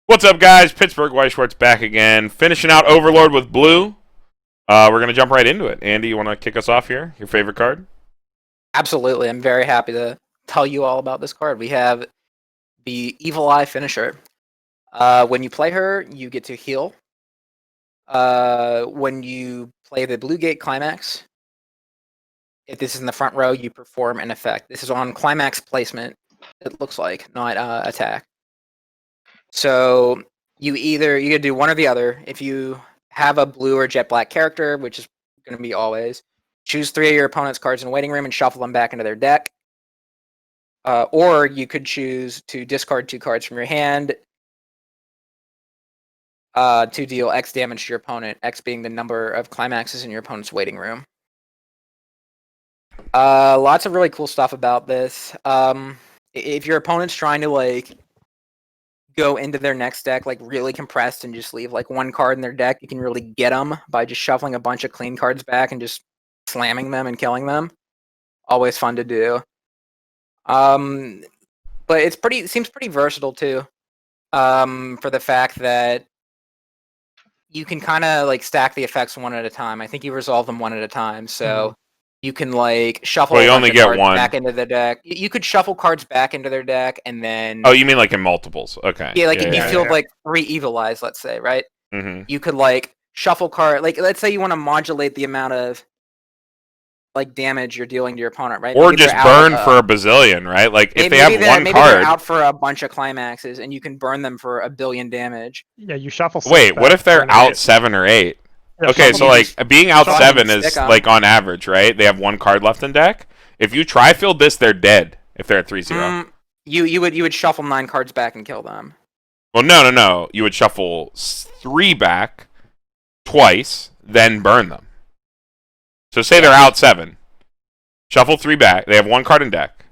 What's up, guys? Pittsburgh Weiss Schwarz back again, finishing out Overlord with blue. We're gonna jump right into it. Andy, you want to kick us off here? Your favorite card? Absolutely, I'm very happy to tell you all about this card. We have the Evil Eye Finisher. When you play her, you get to heal. When you play the Blue Gate Climax, if this is in the front row, you perform an effect. This is on Climax placement, it looks like, not attack. So you can do one or the other. If you have a blue or jet black character, which is going to be always, choose 3 of your opponent's cards in the waiting room and shuffle them back into their deck. Or you could choose to discard 2 cards from your hand to deal X damage to your opponent, X being the number of climaxes in your opponent's waiting room. Lots of really cool stuff about this. If your opponent's trying to go into their next deck really compressed and just leave 1 card in their deck, you can really get them by just shuffling a bunch of clean cards back and just slamming them and killing them. Always fun to do. But it seems pretty versatile too. For the fact that you can kind of stack the effects one at a time. I think you resolve them one at a time, so you can shuffle. Well, you only get one back into the deck. You could shuffle cards back into their deck, and then. Oh, you mean in multiples? Okay. Yeah, if you feel 3 Evil Eyes, let's say, right? Mm-hmm. You could shuffle card. Let's say you want to modulate the amount of damage you're dealing to your opponent, right? Or maybe just burn for a bazillion, right? If they have one maybe card, they're out for a bunch of climaxes, and you can burn them for a billion damage. Yeah, you shuffle. Wait, what if they're out 7 or 8? Yeah, okay, so being out 7 is on average, right? They have 1 card left in deck. If you tri-field this, they're dead. If they're at 3-0, you would shuffle 9 cards back and kill them. Well, no. You would shuffle 3 back twice, then burn them. So say they're out 7. Shuffle 3 back. They have 1 card in deck.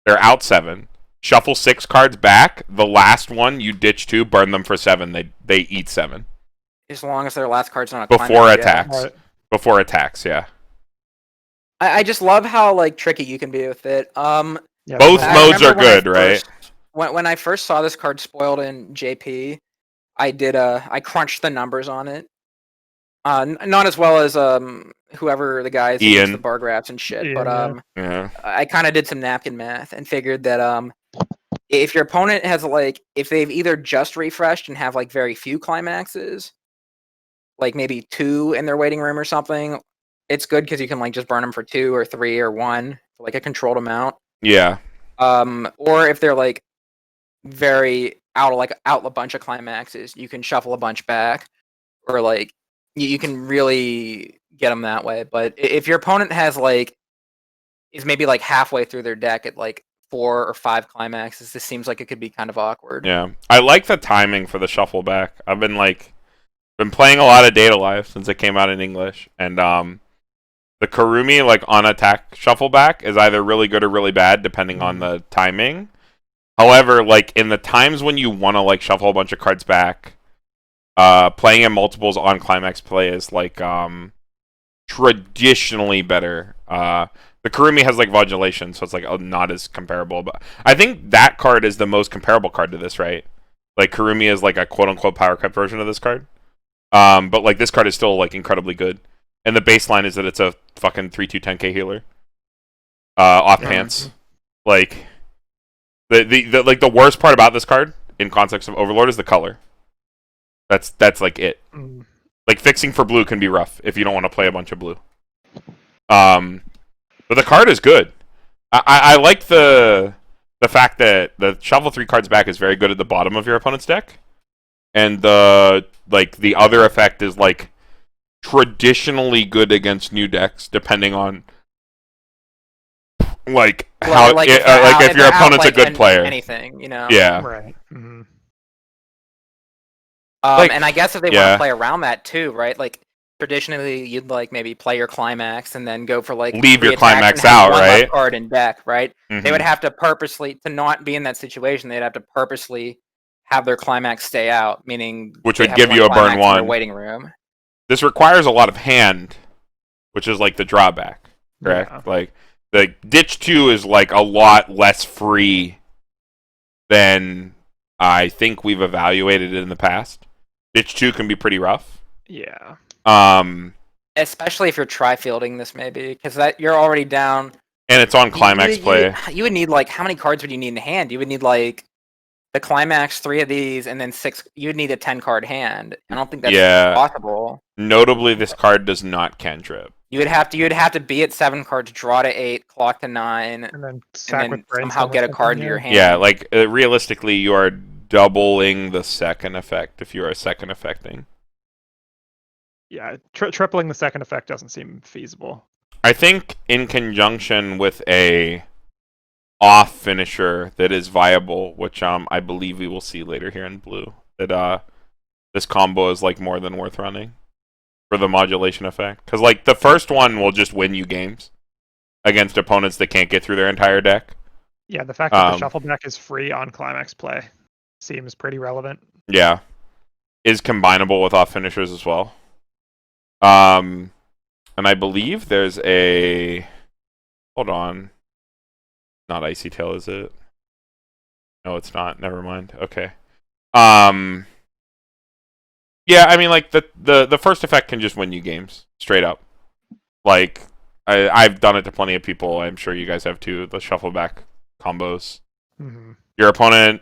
They're out 7. Shuffle 6 cards back. The last one you ditch 2, burn them for 7. They eat 7. As long as their last card's not a before attacks. Yeah. Before attacks, yeah. I just love how tricky you can be with it. Yeah, both modes are good, right? When I first saw this card spoiled in JP, I crunched the numbers on it. Not as well as whoever the guys who use the bar graphs and shit, Ian, but I kind of did some napkin math and figured that if your opponent has if they've either just refreshed and have very few climaxes, maybe 2 in their waiting room or something, it's good because you can just burn them for 2 or 3 or 1 for a controlled amount. Yeah. Or if they're very out a bunch of climaxes, you can shuffle a bunch back, or you can really get them that way. But if your opponent has is maybe halfway through their deck at 4 or 5 climaxes, this seems like it could be kind of awkward. Yeah, I like the timing for the shuffle back. I've been playing a lot of Data Life since it came out in English, and the Karumi on attack shuffle back is either really good or really bad depending on the timing. However, in the times when you want to shuffle a bunch of cards back, playing in multiples on climax play is traditionally better. The Karumi has modulation, so it's not as comparable. But I think that card is the most comparable card to this, right? Karumi is a quote unquote power cut version of this card. But this card is still incredibly good. And the baseline is that it's a fucking 3/2 10k healer. Off pants. The worst part about this card in context of Overlord is the color. That's it. Fixing for blue can be rough if you don't want to play a bunch of blue. But the card is good. I like the fact that the shuffle 3 cards back is very good at the bottom of your opponent's deck, and the other effect is traditionally good against new decks, depending on how if your opponent's a good player. Anything, Yeah. Right. Mm-hmm. And I guess if they want to play around that too, right? Traditionally, you'd maybe play your climax and then go for leave your climax out, right? Card in deck, right? Mm-hmm. They would have to purposely, to not be in that situation, they'd have to purposely have their climax stay out, meaning which would give you a burn 1 in waiting room. This requires a lot of hand, which is the drawback, correct? Yeah. The ditch 2 is a lot less free than I think we've evaluated it in the past. Ditch 2 can be pretty rough. Yeah. Especially if you're tri-fielding this, maybe, because that you're already down. And it's on climax play. You would need, like, how many cards would you need in hand? You would need, like, the climax, 3 of these, and then 6. You would need a 10-card hand. I don't think that's possible. Notably, this card does not cantrip. You'd have to be at 7 cards, draw to 8, clock to 9, and then somehow get a card into your hand. Yeah, like realistically, you are doubling the second effect if you are second effecting. Yeah, tripling the second effect doesn't seem feasible. I think in conjunction with a off finisher that is viable, which I believe we will see later here in blue, that this combo is like more than worth running for the modulation effect. Because like the first one will just win you games against opponents that can't get through their entire deck. Yeah, the fact that the shuffle deck is free on climax play seems pretty relevant. Yeah, is combinable with off finishers as well. And I believe there's a... Hold on. Not Icy Tail, is it? No, it's not. Never mind. Okay. Yeah, I mean, like, the first effect can just win you games. Straight up. Like, I've done it to plenty of people. I'm sure you guys have too. The shuffle back combos. Mm-hmm. Your opponent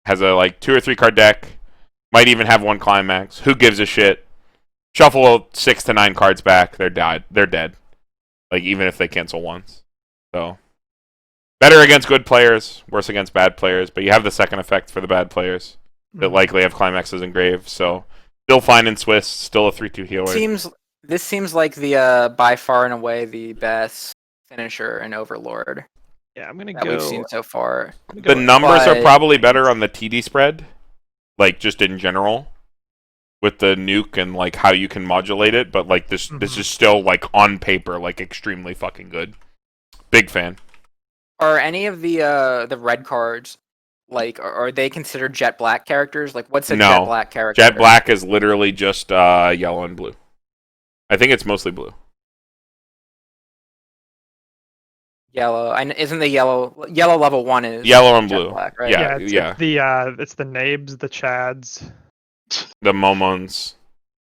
has a, like, 2 or 3 card deck. Might even have 1 climax. Who gives a shit? Shuffle 6 to 9 cards back. They're dead. Like, even if they cancel once. So, better against good players, worse against bad players. But you have the second effect for the bad players that likely have climaxes engraved. So, still fine in Swiss. Still a 3-2 healer. This seems like the by far and away the best finisher in Overlord. Yeah, I'm gonna that we've seen so far. The numbers are probably better on the TD spread, like just in general, with the nuke and like how you can modulate it. But like this is still like on paper like extremely fucking good. Big fan. Are any of the red cards like are they considered Jet Black characters? Like what's a Jet Black character? Jet Black is literally just yellow and blue. I think it's mostly blue. Yellow. Isn't the yellow level 1 is yellow and Jet blue? Black, right? Yeah. It's the Nabes, the Chads, the Momons.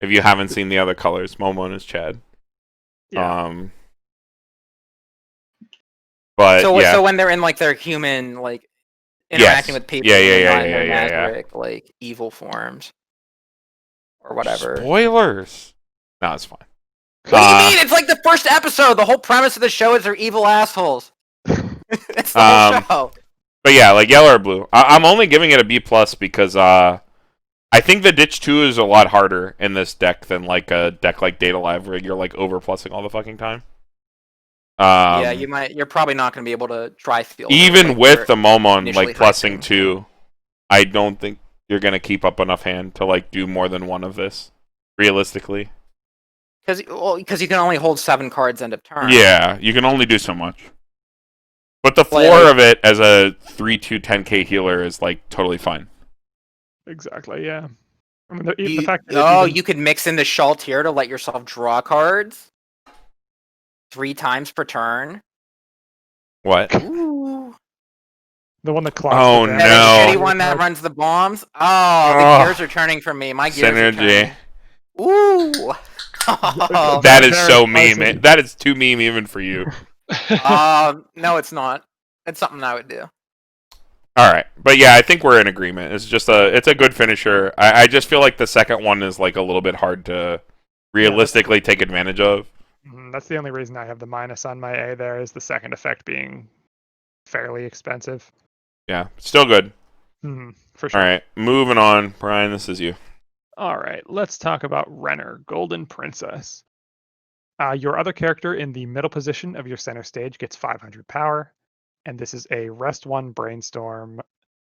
If you haven't seen the other colors, Momon is Chad. Yeah. But so when they're in like their human like interacting with people, Nazarick, like evil forms or whatever. Spoilers. No, it's fine. What do you mean? It's like the first episode. The whole premise of the show is they're evil assholes. It's the whole show. But yeah, like yellow or blue. I'm only giving it a B+ because I think the Ditch 2 is a lot harder in this deck than like a deck like Data Live where you're like over-plussing all the fucking time. Yeah, you're probably not going to be able to try field. Even with the Momon like plussing 2, I don't think you're going to keep up enough hand to like do more than one of this, realistically. Because you can only hold 7 cards end of turn. Yeah, you can only do so much. But the floor of it as a 3/2 10k healer is like totally fine. Exactly, yeah. I mean, the fact that you could mix in the Schalt here to let yourself draw cards 3 times per turn. What? Ooh. The one that clocks. Oh no! The one that runs the bombs. Oh, the gears are turning for me. My gears are turning. Ooh. That is so meme. That is too meme even for you. No, it's not. It's something I would do. All right, but yeah, I think we're in agreement. It's just it's a good finisher. I just feel like the second one is like a little bit hard to realistically take advantage of. That's the only reason I have the minus on my A. There is the second effect being fairly expensive. Yeah, still good. For sure. All right, moving on, Brian. This is you. All right, let's talk about Renner, Golden Princess. Your other character in the middle position of your center stage gets 500 power, and this is a Rest 1 Brainstorm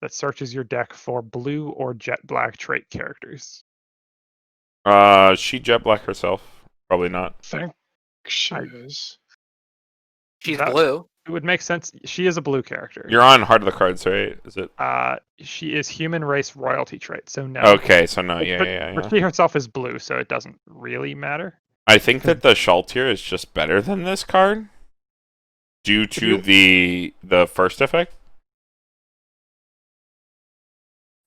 that searches your deck for blue or Jet Black trait characters. She Jet Black herself? Probably not. I think she is. She's blue. It would make sense. She is a blue character. You're on Heart of the Cards, right? Is it? She is human race royalty trait, so no. Okay, so no, yeah. But she herself is blue, so it doesn't really matter. I think that the Schalt here is just better than this card due to the first effect.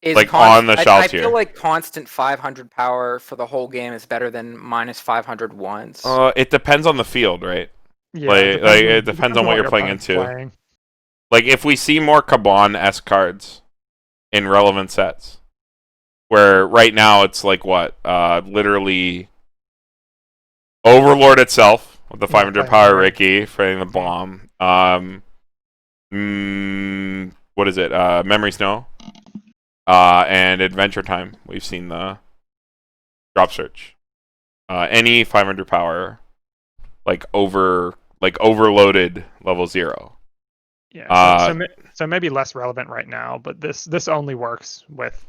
Like on the shell I tier. feel like constant 500 power for the whole game is better than minus 500 once. It depends on the field, right? Yeah, it depends on what you're playing into. Like if we see more Kaban-esque cards in relevant sets, where right now it's like what, literally Overlord itself with the 500 power Ricky fighting the bomb. What is it? Memory Snow. And Adventure Time. We've seen the drop search. Any 500 power, like overloaded level 0. Yeah. So maybe less relevant right now, but this only works with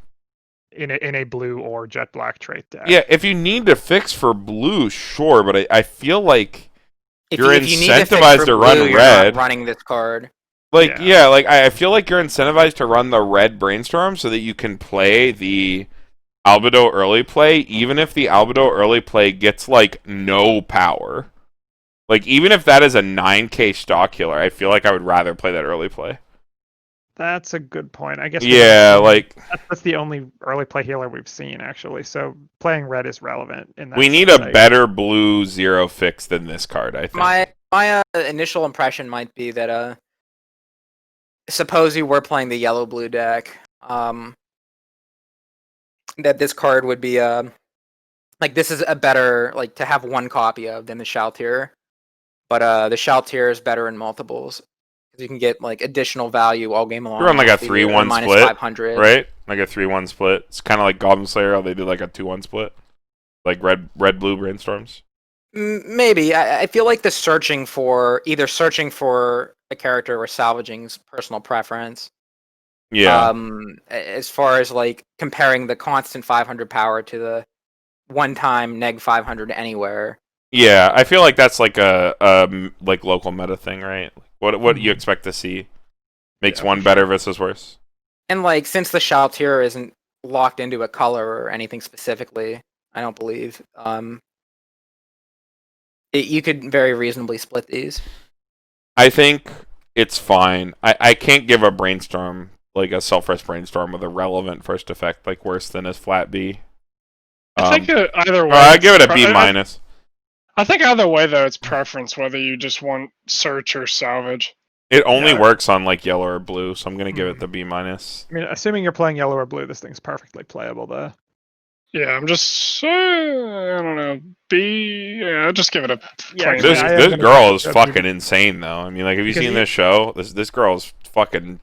in a blue or jet black trait deck. Yeah, if you need to fix for blue, sure, but I feel like you're incentivized to run red. You're not running this card. Like, like I feel like you're incentivized to run the red Brainstorm so that you can play the Albedo early play, even if the Albedo early play gets, like, no power. Like, even if that is a 9k stock healer, I feel like I would rather play that early play. That's a good point. I guess. Yeah, like that's the only early play healer we've seen, actually. So playing red is relevant in that. We need a better blue 0 fix than this card, I think. My initial impression might be that suppose you were playing the yellow-blue deck, that this card would be like this is a better like to have one copy of than the Shaltir, but the Shaltir is better in multiples because you can get like additional value all game long. You're on like a 3-1 split, 500. right? Like a 3-1 split. It's kind of like Goblin Slayer, how they do like a 2-1 split, like red blue Brainstorms. Maybe I feel like the searching for a character or salvaging's personal preference. Yeah. As far as like comparing the constant 500 power to the one-time neg 500 anywhere. Yeah, I feel like that's like a like local meta thing, right? What do you expect to see? Makes one better versus worse. And like since the Shaltir isn't locked into a color or anything specifically, I don't believe. You could very reasonably split these. I think it's fine. I can't give a Brainstorm, like a self-rest Brainstorm with a relevant first effect, like worse than his flat B. I think either way. I give it a B minus. I think either way, though, it's preference whether you just want search or salvage. It only works on like yellow or blue, so I'm gonna give it the B minus. I mean, assuming you're playing yellow or blue, this thing's perfectly playable, though. Yeah, I'm just, I don't know, B. Yeah, I'll just give it a. Yeah, this girl is fucking insane, though. I mean, like, have you seen this show? This girl is fucking.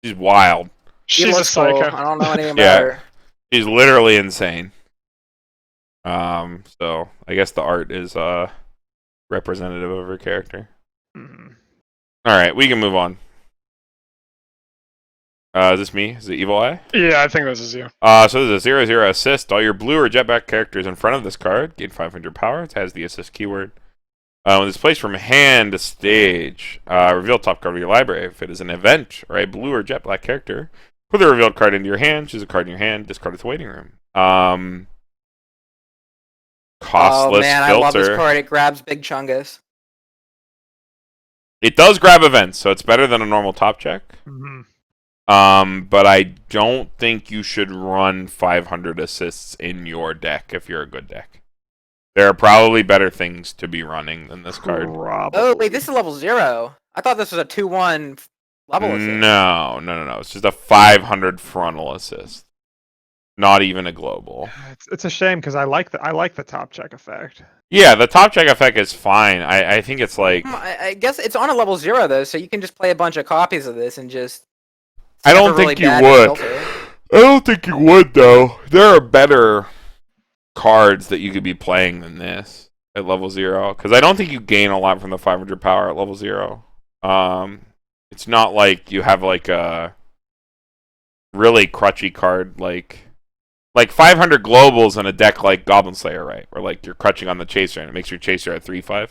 She's wild. She's a psycho. I don't know anything about her. She's literally insane. So I guess the art is representative of her character. Mm. All right, we can move on. Is this me? Is it Evil Eye? Yeah, I think this is you. So there's a 0/0 assist. All your blue or jetback characters in front of this card gain 500 power. It has the assist keyword. When it's placed from hand to stage, reveal top card of your library. If it is an event or a blue or jet black character, put the revealed card into your hand. Choose a card in your hand. Discard its waiting room. Costless filter. I love this card. It grabs Big Chungus. It does grab events, so it's better than a normal top check. Mm-hmm. But I don't think you should run 500 assists in your deck if you're a good deck. There are probably better things to be running than this card. Probably. Oh, wait, this is level 0. I thought this was a 2-1 level assist. No. It's just a 500 frontal assist. Not even a global. It's a shame because I like the top check effect. Yeah, the top check effect is fine. I think it's like... I guess it's on a level 0, though, so you can just play a bunch of copies of this and just... I don't think you would. I don't think you would, though. There are better cards that you could be playing than this at level 0. Because I don't think you gain a lot from the 500 power at level 0. It's not like you have like a really crutchy card like 500 globals in a deck like Goblin Slayer, right? Or like you're crutching on the Chaser and it makes your Chaser at 3/5.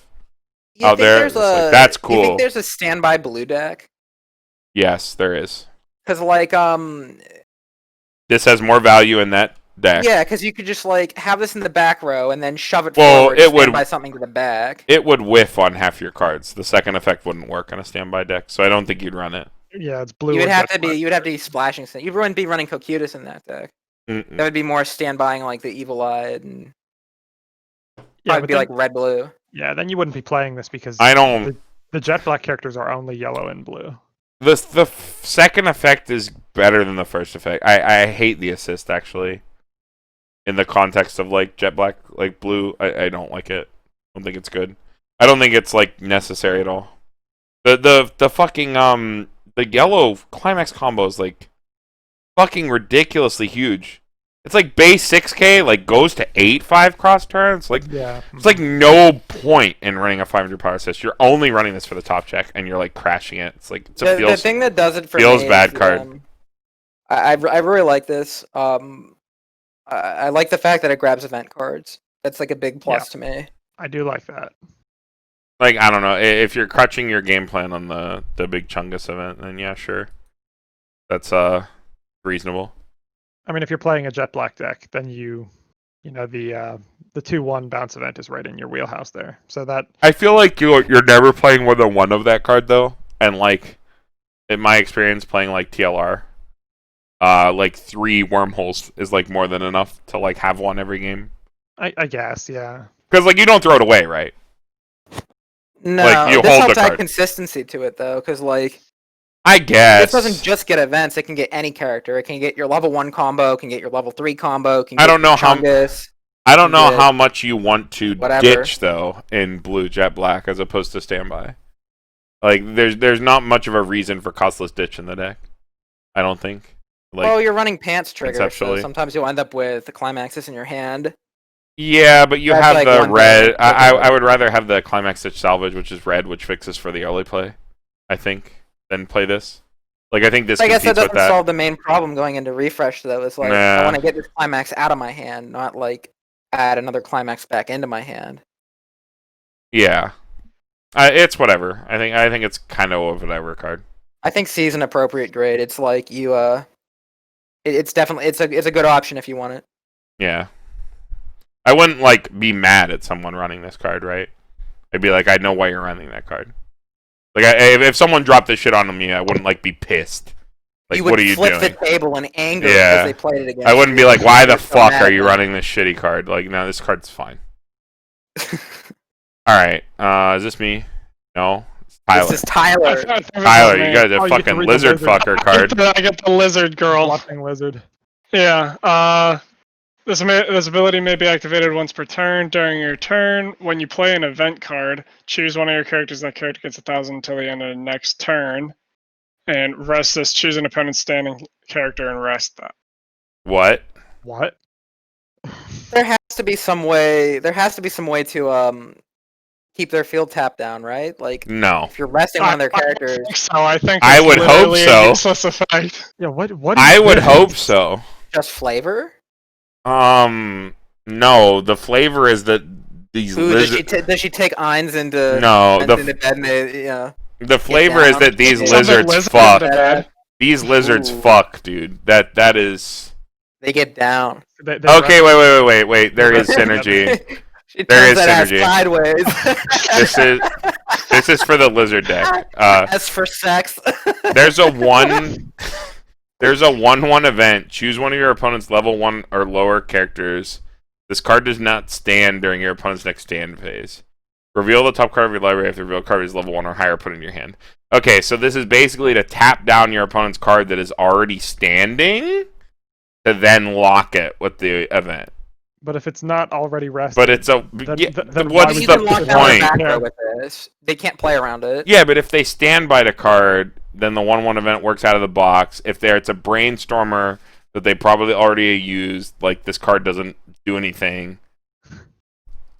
Out there, that's cool. You think there's a standby blue deck? Yes, there is. Because like this has more value in that deck. Yeah, because you could just like have this in the back row and then shove it forward. It would by something to the back. It would whiff on half your cards. The second effect wouldn't work on a standby deck, so I don't think you'd run it. Yeah, it's blue. You would or have jet to be. black. You would have to be splashing. You wouldn't be running Cocutus in that deck. Mm-mm. That would be more standbying like the Evil Eye and Yeah, probably but be then, like red blue. yeah, then you wouldn't be playing this because I don't. the jet black characters are only yellow and blue. The second effect is better than the first effect. I hate the assist actually. In the context of like jet black, like blue, I don't like it. I don't think it's good. I don't think it's like necessary at all. The fucking the yellow climax combo is like fucking ridiculously huge. It's like base 6k like goes to 8/5 cross turns. Like Yeah. it's like no point in running a 500 power assist. You're only running this for the top check, and you're like crashing it. It's like The thing that does it for feels me bad is, card. I really like this. I like the fact that it grabs event cards. That's like a big plus to me. I do like that. Like I don't know if you're crutching your game plan on the big Chungus event, then yeah, sure, that's reasonable. I mean, if you're playing a jet black deck, then you know the 2/1 bounce event is right in your wheelhouse there. So that I feel like you're never playing more than one of that card though, and like in my experience playing like TLR, like 3 wormholes is like more than enough to like have one every game. I guess, yeah. Because like you don't throw it away, right? No, Like, you this hold helps the add card. consistency to it though, because like I guess this doesn't just get events; it can get any character. It can get your level 1 combo, it can get your level 3 combo. It can get I don't know how. Chungus. I don't know Yeah. how much you want to Whatever. ditch though in blue jet black as opposed to standby. Like there's not much of a reason for costless ditch in the deck. I don't think. Like Well, you're running pants trigger, so conceptually. sometimes you'll end up with the Climaxes in your hand. yeah, but you That's have like the one red. thing. I would rather have the climax ditch salvage, which is red, which fixes for the early play. I think than play this. Like I think this I guess that competes with doesn't that. solve the main problem going into refresh though. It's like Nah. I want to get this climax out of my hand, not like add another climax back into my hand. Yeah, it's whatever. I think it's kind of a whatever card. I think C is an appropriate grade. It's like you it's definitely it's a good option if you want it. Yeah. I wouldn't like be mad at someone running this card, right? I'd be like, I know why you're running that card. Like, if someone dropped this shit on me, I wouldn't like be pissed. Like, You would what are you flip doing? the table in anger Yeah. because they played it against I wouldn't you. be like, why the You're so fuck mad are at you them. running this shitty card? Like, no, this card's fine. All right, is this me? No, it's Tyler. This is Tyler. Tyler, you got a Oh, you get to fucking read the lizard lizard. fucker card. I get the lizard girl. Bluffing lizard. Yeah. This ability may be activated once per turn. During your turn, when you play an event card, choose one of your characters. That character gets 1,000 until the end of the next turn. And rest this. Choose an opponent's standing character and rest that. What? What? There has to be some way. There has to be some way to keep their field tap down, right? Like No. if you're resting one of their characters, I think I it's would hope literally so. a useless effect. Yeah, what I is would this? hope so. just flavor. No. The flavor is that these Ooh, lizards. does she take Eins into No, into bed and they, the flavor is down. that these Sounds like lizards lizards fuck. in bed. These lizards Ooh. fuck, dude. That is. they get down? They Okay, run- wait. There is synergy. She There turns is that ass synergy. sideways. This is for the lizard deck. As for sex. There's a 1/1 event. Choose one of your opponent's level 1 or lower characters. This card does not stand during your opponent's next stand phase. Reveal the top card of your library if the revealed card is level 1 or higher, put it in your hand. Okay, so this is basically to tap down your opponent's card that is already standing to then lock it with the event. But if it's not already rested, But it's a... Then- yeah, then what's why you the can lock down the point? back Yeah. row with this. They can't play around it. Yeah, but if they stand by the card, then the 1/1 event works out of the box. If it's a brainstormer that they probably already used, like this card doesn't do anything.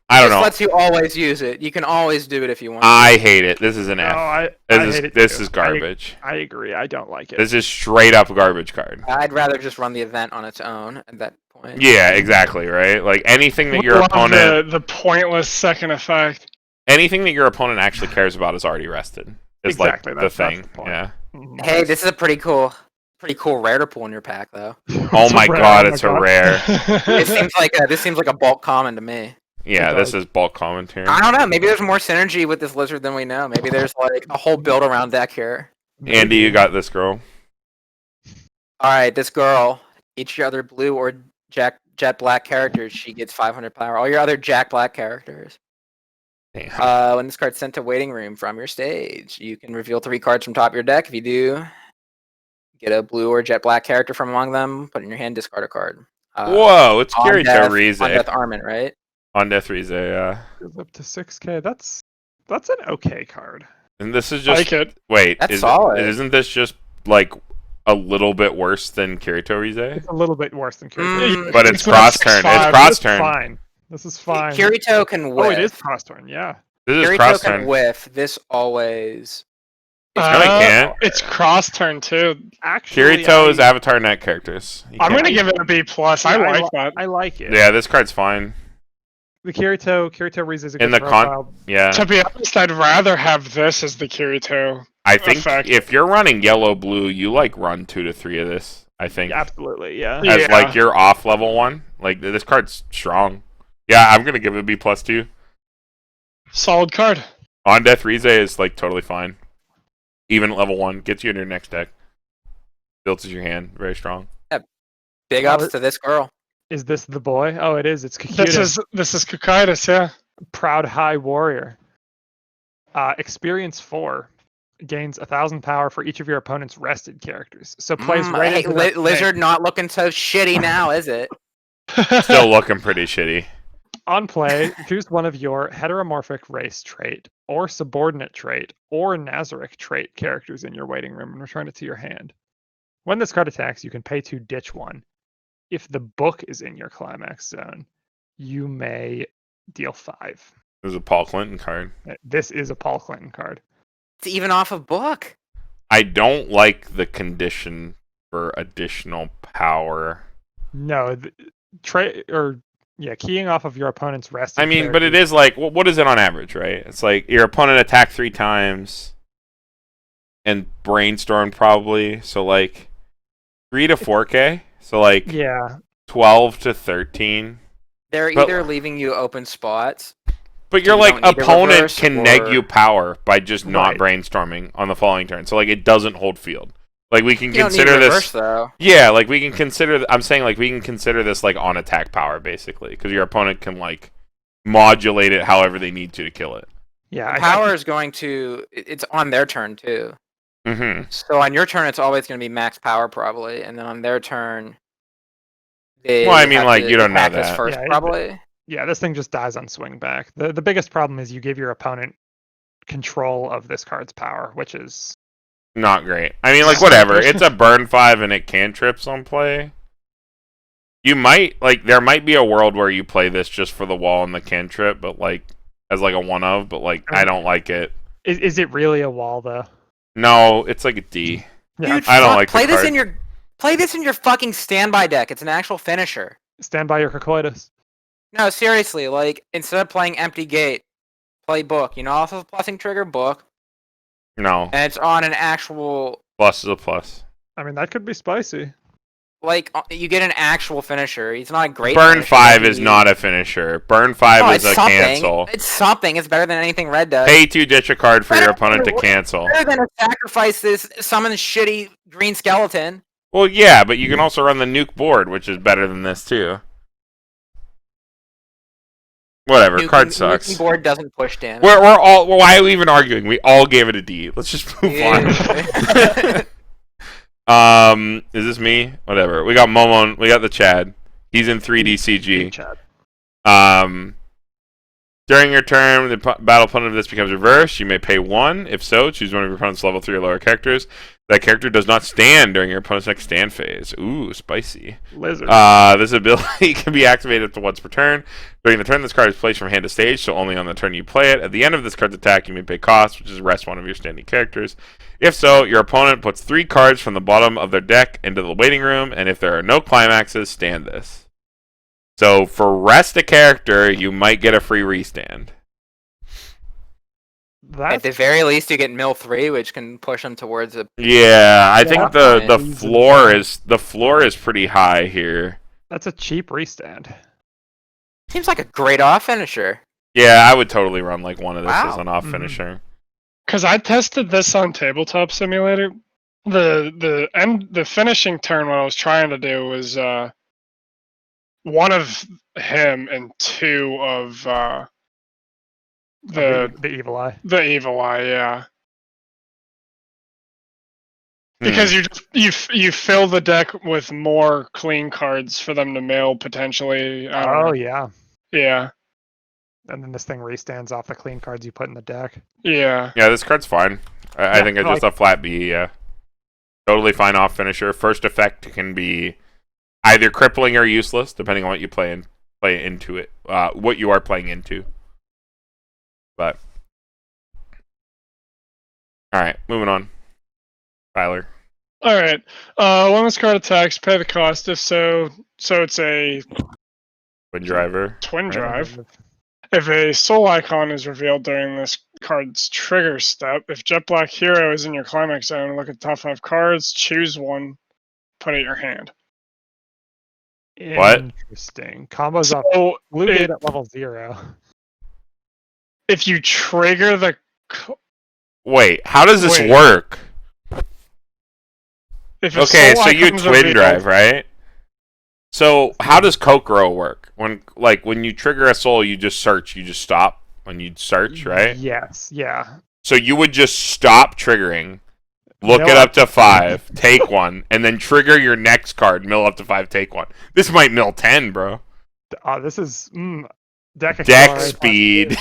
I don't This know. lets you always use it. You can always do it if you want. I hate it. This is an no, F. I This hate it this too. is garbage. I agree. I don't like it. This is straight up garbage card. I'd rather just run the event on its own at that point. Yeah, exactly, right? Like anything that your Love opponent the pointless second effect. actually cares about is already rested. Is Exactly, like the that's thing. the point. Yeah. Mhm. Hey, this is a pretty cool rare to pull in your pack, though. Oh It's a my rare, god, oh my it's a God. rare. This seems like a bulk common to me. Yeah, It this does. is bulk commentary. I don't know. Maybe there's more synergy with this lizard than we know. Maybe there's like a whole build around deck here. Andy, you got this girl. All right, this girl. Each your other blue or jet black characters, she gets 500 power. All your other Jack Black characters. Damn. When this card's sent to waiting room from your stage, you can reveal 3 cards from top of your deck. If you do, get a blue or jet black character from among them. Put it in your hand. Discard a card. Whoa, it's Kirito Rize. On Death Armin, right? On Death Rize, yeah. Goes up to 6k. That's an okay card. And this is just... Like it. Wait, That's solid. Isn't this just, like, a little bit worse than Kirito Rize? It's a little bit worse than Kirito. But it's cross-turn. It's cross-turn. Fine. This is fine. Kirito can whiff. Oh, it is cross-turn, yeah. This is Kirito cross-turn. can whiff. This always... No, he can't. It's cross turn too. Actually, Kirito is Avatar Net characters. I'm gonna give it a B+. I like that. I like it. Yeah, this card's fine. The Kirito Rize is a In good the profile. Yeah. To be honest, I'd rather have this as the Kirito. I think effect. if you're running yellow-blue, you, like, run 2 to 3 of this, I think. Absolutely, yeah. As, like, your off-level one. Like, this card's strong. Yeah, I'm gonna give it a B+ too. Solid card. On Death Rize is, like, totally fine. Even at level 1. Gets you in your next deck. Builds your hand. Very strong. Big ups to this girl. Is this the boy? Oh, it is. It's Kikuta. This is Kukaitis, yeah. Proud High Warrior. Experience 4. Gains 1,000 power for each of your opponent's rested characters. So plays right hey, into that Lizard not looking so shitty now, is it? Still looking pretty shitty. On play, choose one of your heteromorphic race trait, or subordinate trait, or Nazarick trait characters in your waiting room and return it to your hand. When this card attacks, you can pay to ditch one. If the book is in your climax zone, you may deal 5. This is a Paul Clinton card. This is a Paul Clinton card. It's even off of book. I don't like the condition for additional power. No, keying off of your opponent's rest. I mean, but it is like, what is it on average, right? It's like your opponent attacked 3 times and brainstormed probably. So like 3 to 4K. So like 12 to 13. They're either leaving you open spots. But your like opponent can neg you power by just not brainstorming on the following turn. So like it doesn't hold field. Like we can consider this. Though. Yeah, like we can consider. I'm saying like we can consider this like on attack power basically because your opponent can like modulate it however they need to kill it. Yeah, power is going to. It's on their turn too. Mm-hmm. So on your turn, it's always going to be max power probably, and then on their turn, well, I mean, like you don't know that first probably. Yeah, this thing just dies on swing back. The biggest problem is you give your opponent control of this card's power, which is not great. I mean, like whatever. It's a burn 5 and it cantrips on play. You might there might be a world where you play this just for the wall and the cantrip, but like as like a one of. But like I don't like it. Is it really a wall though? No, it's like a D. Yeah. Dude, I don't like play this in your fucking standby deck. It's an actual finisher. Stand by your cocoitus. No, seriously, like instead of playing empty gate, play book. You know, also plussing trigger book. No. And it's on an actual plus is a plus. I mean, that could be spicy. Like you get an actual finisher. He's not a great. Burn 5 is not a finisher. Burn 5 is a cancel. It's something. It's better than anything red does. Pay 2, ditch a card for your opponent to cancel. Better than to sacrifice this summon shitty green skeleton. Well, yeah, but you can also run the nuke board, which is better than this too. Whatever, card sucks. Nuking board doesn't push damage. We're all. Why are we even arguing? We all gave it a D. Let's just move on. Is this me? Whatever. We got Momon. We got the Chad. He's in 3D CG. During your turn, the battle opponent of this becomes reversed. You may pay 1. If so, choose one of your opponent's level 3 or lower characters. That character does not stand during your opponent's next stand phase. Ooh, spicy. Lizard. This ability can be activated up to once per turn. During the turn, this card is placed from hand to stage, so only on the turn you play it. At the end of this card's attack, you may pay cost, which is rest one of your standing characters. If so, your opponent puts 3 cards from the bottom of their deck into the waiting room, and if there are no climaxes, stand this. So for rest a character, you might get a free restand. At the very least, you get mill 3, which can push them towards a. Yeah, I think the floor is pretty high here. That's a cheap restand. Seems like a great off finisher. Yeah, I would totally run like one of this as an off finisher. Because I tested this on Tabletop Simulator. The finishing turn, what I was trying to do was one of him and two of the evil eye. The evil eye, yeah. Because you fill the deck with more clean cards for them to mill potentially. Oh yeah. Yeah. And then this thing restands off the clean cards you put in the deck. Yeah. Yeah, this card's fine. I think it's just a flat B, yeah. Totally fine off finisher. First effect can be either crippling or useless, depending on what you play into it. What you are playing into. But alright, moving on. Tyler. Alright. When this card attacks, pay the cost. If so it's a Twin driver. Twin drive. If a soul icon is revealed during this card's trigger step, if Jet Black Hero is in your climax zone, look at the top 5 cards, choose one, put it in your hand. What? Interesting. Combos up blue gate at level 0. If you trigger the... Wait, how does this work? Okay, so you twin drive, right? So how does Kokoro work? When you trigger a soul, you just search. You just stop when you search, right? Yes, yeah. So you would just stop triggering, look it up to 5, take one, and then trigger your next card, mill up to 5, take one. This might mill 10, bro. This is deck speed.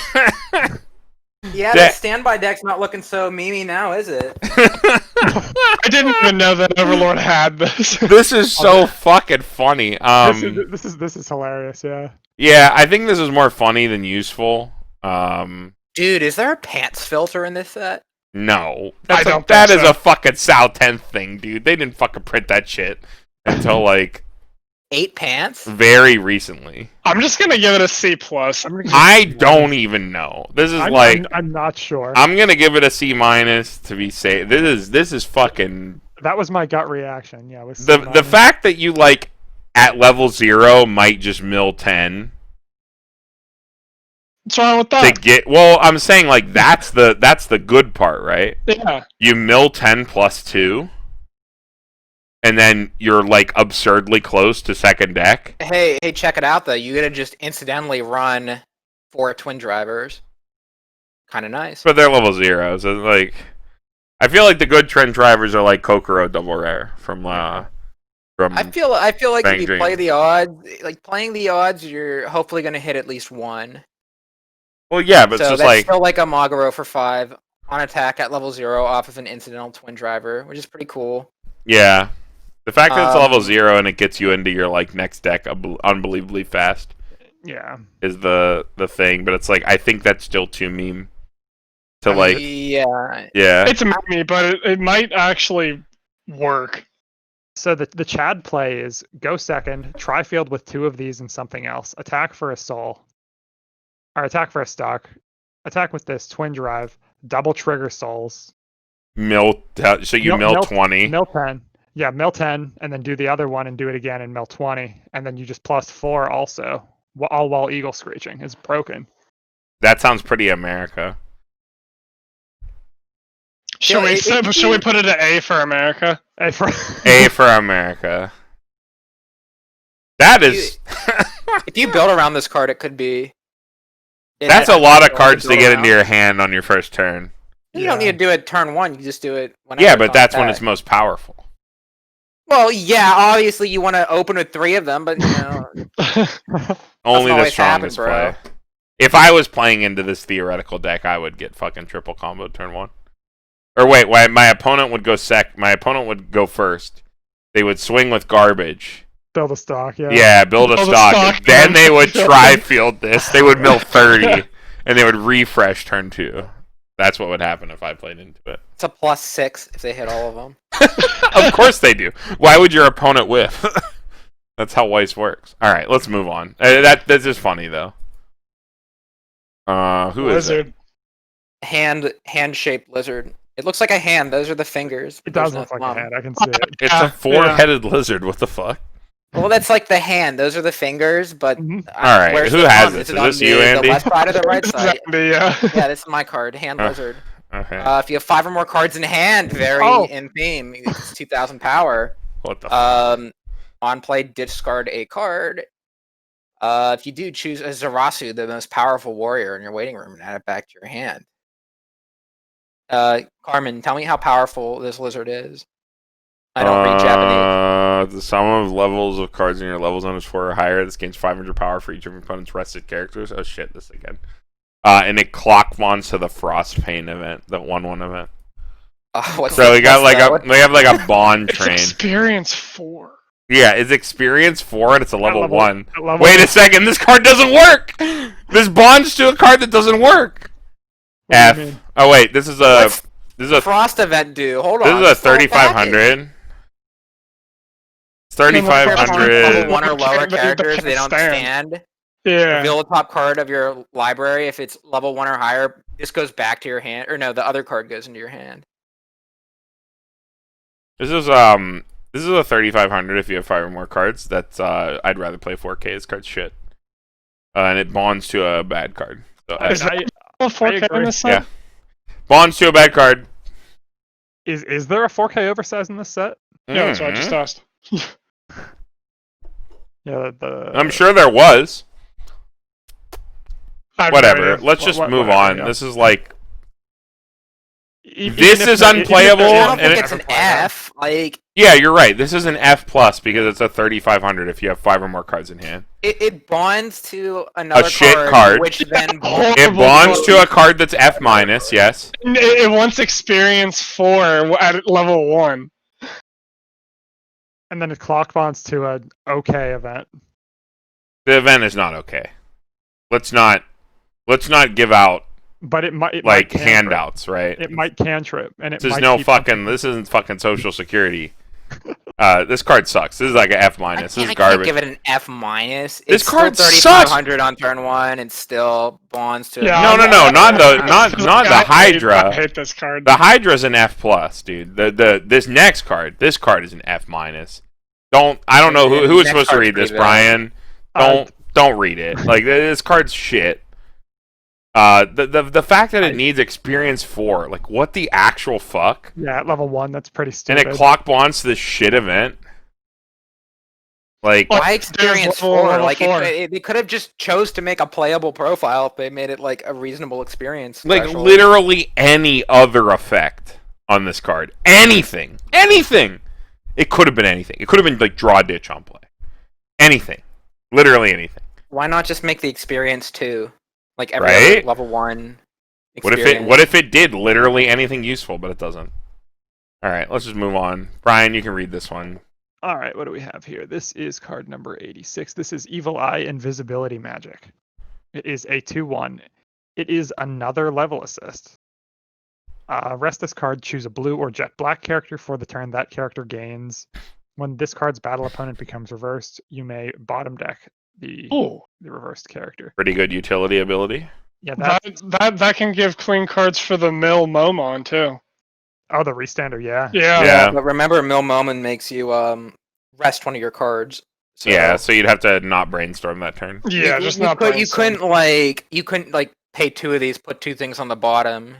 Yeah, the standby deck's not looking so memey now, is it? I didn't even know that Overlord had this. This is so fucking funny. This is hilarious, yeah. Yeah, I think this is more funny than useful. Dude, is there a pants filter in this set? No. That is a fucking Sal 10th thing, dude. They didn't fucking print that shit until, like... 8 pants? Very recently. I'm just gonna give it a C+. I don't even know. This is I'm not sure. I'm gonna give it a C- to be safe. This is fucking... That was my gut reaction, yeah. The fact that you, like, at level 0 might just mill 10... What's wrong with that? Well, I'm saying, like, that's the good part, right? Yeah. You mill 10 plus 2, and then you're, like, absurdly close to second deck. Hey, check it out, though. You gotta just incidentally run 4 twin drivers. Kind of nice. But they're level 0, so, like... I feel like the good trend drivers are, like, Kokoro double rare from I feel like if you play the odds, like, playing the odds, you're hopefully gonna hit at least one. Well, yeah, but so it's just that's like... still like a Maguro for 5 on attack at level 0 off of an incidental twin driver, which is pretty cool. Yeah. The fact that it's level 0 and it gets you into your, like, next deck unbelievably fast. Yeah. Is the thing, but it's like, I think that's still too meme. To, like... Yeah. Yeah. It's a meme, but it might actually work. So the Chad play is go second, try field with 2 of these and something else, attack for a soul. Or attack for a stock. Attack with this twin drive. Double trigger souls. So you mill 20. Mill 10. Yeah, mill 10, and then do the other one and do it again and mill 20. And then you just plus 4 also. All while Eagle Screeching is broken. That sounds pretty America. Should we put it at A for America? A for America. That is... If you build around this card, it could be... That's a lot of cards to get into your hand on your first turn. You don't need to do it turn 1, you just do it whenever. Yeah, but that's when it's most powerful. Well, yeah, obviously you want to open with 3 of them, but, you know... Only the strongest play. If I was playing into this theoretical deck, I would get fucking triple combo turn 1. Or wait, my opponent would go My opponent would go first. They would swing with garbage. Build a stock, yeah. Yeah, build a stock. Then they would try field this. They would mill 30, and they would refresh turn 2. That's what would happen if I played into it. It's a +6 if they hit all of them. Of course they do. Why would your opponent whiff? That's how Weiss works. All right, let's move on. That's just funny though. Who is it? Hand-shaped lizard. It looks like a hand. Those are the fingers. It does look like a hand. I can see it. It's a 4-headed lizard. What the fuck? Well, that's like the hand. Those are the fingers, but... All right, who has this? Is this you, Andy? The left side or the right side? Yeah, this is my card. Hand lizard. Okay. If you have 5 or more cards in hand, very in theme. It's 2,000 power. What the fuck? On play, discard a card. If you do, choose a Zarasu, the most powerful warrior in your waiting room, and add it back to your hand. Carmen, tell me how powerful this lizard is. I don't read Japanese. The sum of levels of cards in your level zone is 4 or higher. This gains 500 power for each of your opponent's rested characters. Oh shit, this again. And it clock bonds to the Frostpain event, the 1/1 event. So we got we have like a bond train. It's experience 4. Yeah, it's experience 4 and it's a level 1. Wait a second, this card doesn't work! This bonds to a card that doesn't work! F. Oh wait, this is a Frost event do. Hold on. This is a 3,500. 3,500. Level 1 or lower characters, they don't stand. Yeah. Reveal the top card of your library. If it's level 1 or higher, this goes back to your hand. Or no, the other card goes into your hand. This is a 3,500 if you have 5 or more cards. That's I'd rather play 4K. This card's shit. And it bonds to a bad card. So Is that 4K in this set? Yeah. Bonds to a bad card. Is there a 4K oversize in this set? Yeah, that's what I just asked. Yeah, I'm sure there was. Whatever. Let's just move on. Yeah. This is like Even this if is the- unplayable. I don't and think it's an F. Like yeah, you're right. This is an F plus because it's a 3,500 if you have 5 or more cards in hand. it bonds to another shit card. which then It bonds to a card that's F minus. Yes. It wants experience 4 at level 1. And then it clock bonds to an OK event. The event is not okay. Let's not give out But it might like cantrip. handouts, right? It might cantrip, and it This is might no keep fucking. This isn't fucking Social Security. This card sucks. This is like an F minus. This is I garbage. can't give it an F minus. This It's card still sucks! 3,500 on turn 1 and still bonds to. Yeah, No, not the Hydra. I hate this card. The Hydra's an F plus, dude. This next card, this card is an F minus. I don't know who is Next supposed to card's read this, pretty Brian. Don't read it. Like this card's shit. The fact that it needs experience 4, like what the actual fuck? Yeah, at level 1, that's pretty And stupid. it clock bonds to this shit event. Like Why experience level 4? Like 4. they could have just chose to make a playable profile if they made it like a reasonable experience. Like threshold. literally any other effect on this card. Anything. It could have been anything. It could have been like draw ditch on play. Anything. Literally anything. Why not just make the experience 2? Like every Right? other level 1. What if it did literally anything useful, but it doesn't? Alright, let's just move on. Brian, you can read this one. All right, what do we have here? This is card number 86. This is Evil Eye Invisibility Magic. It is a 2/1. It is another level assist. Rest this card, choose a blue or jet black character for the turn that character gains. When this card's battle opponent becomes reversed, you may bottom deck the reversed character. Pretty good utility ability. Yeah, That can give clean cards for the Mill Momon too. Oh, the restander, yeah. Yeah. But remember, Mill Moment makes you rest one of your cards. So Yeah, so you'd have to not brainstorm that turn. Yeah, just not. You couldn't pay 2 of these, put 2 things on the bottom.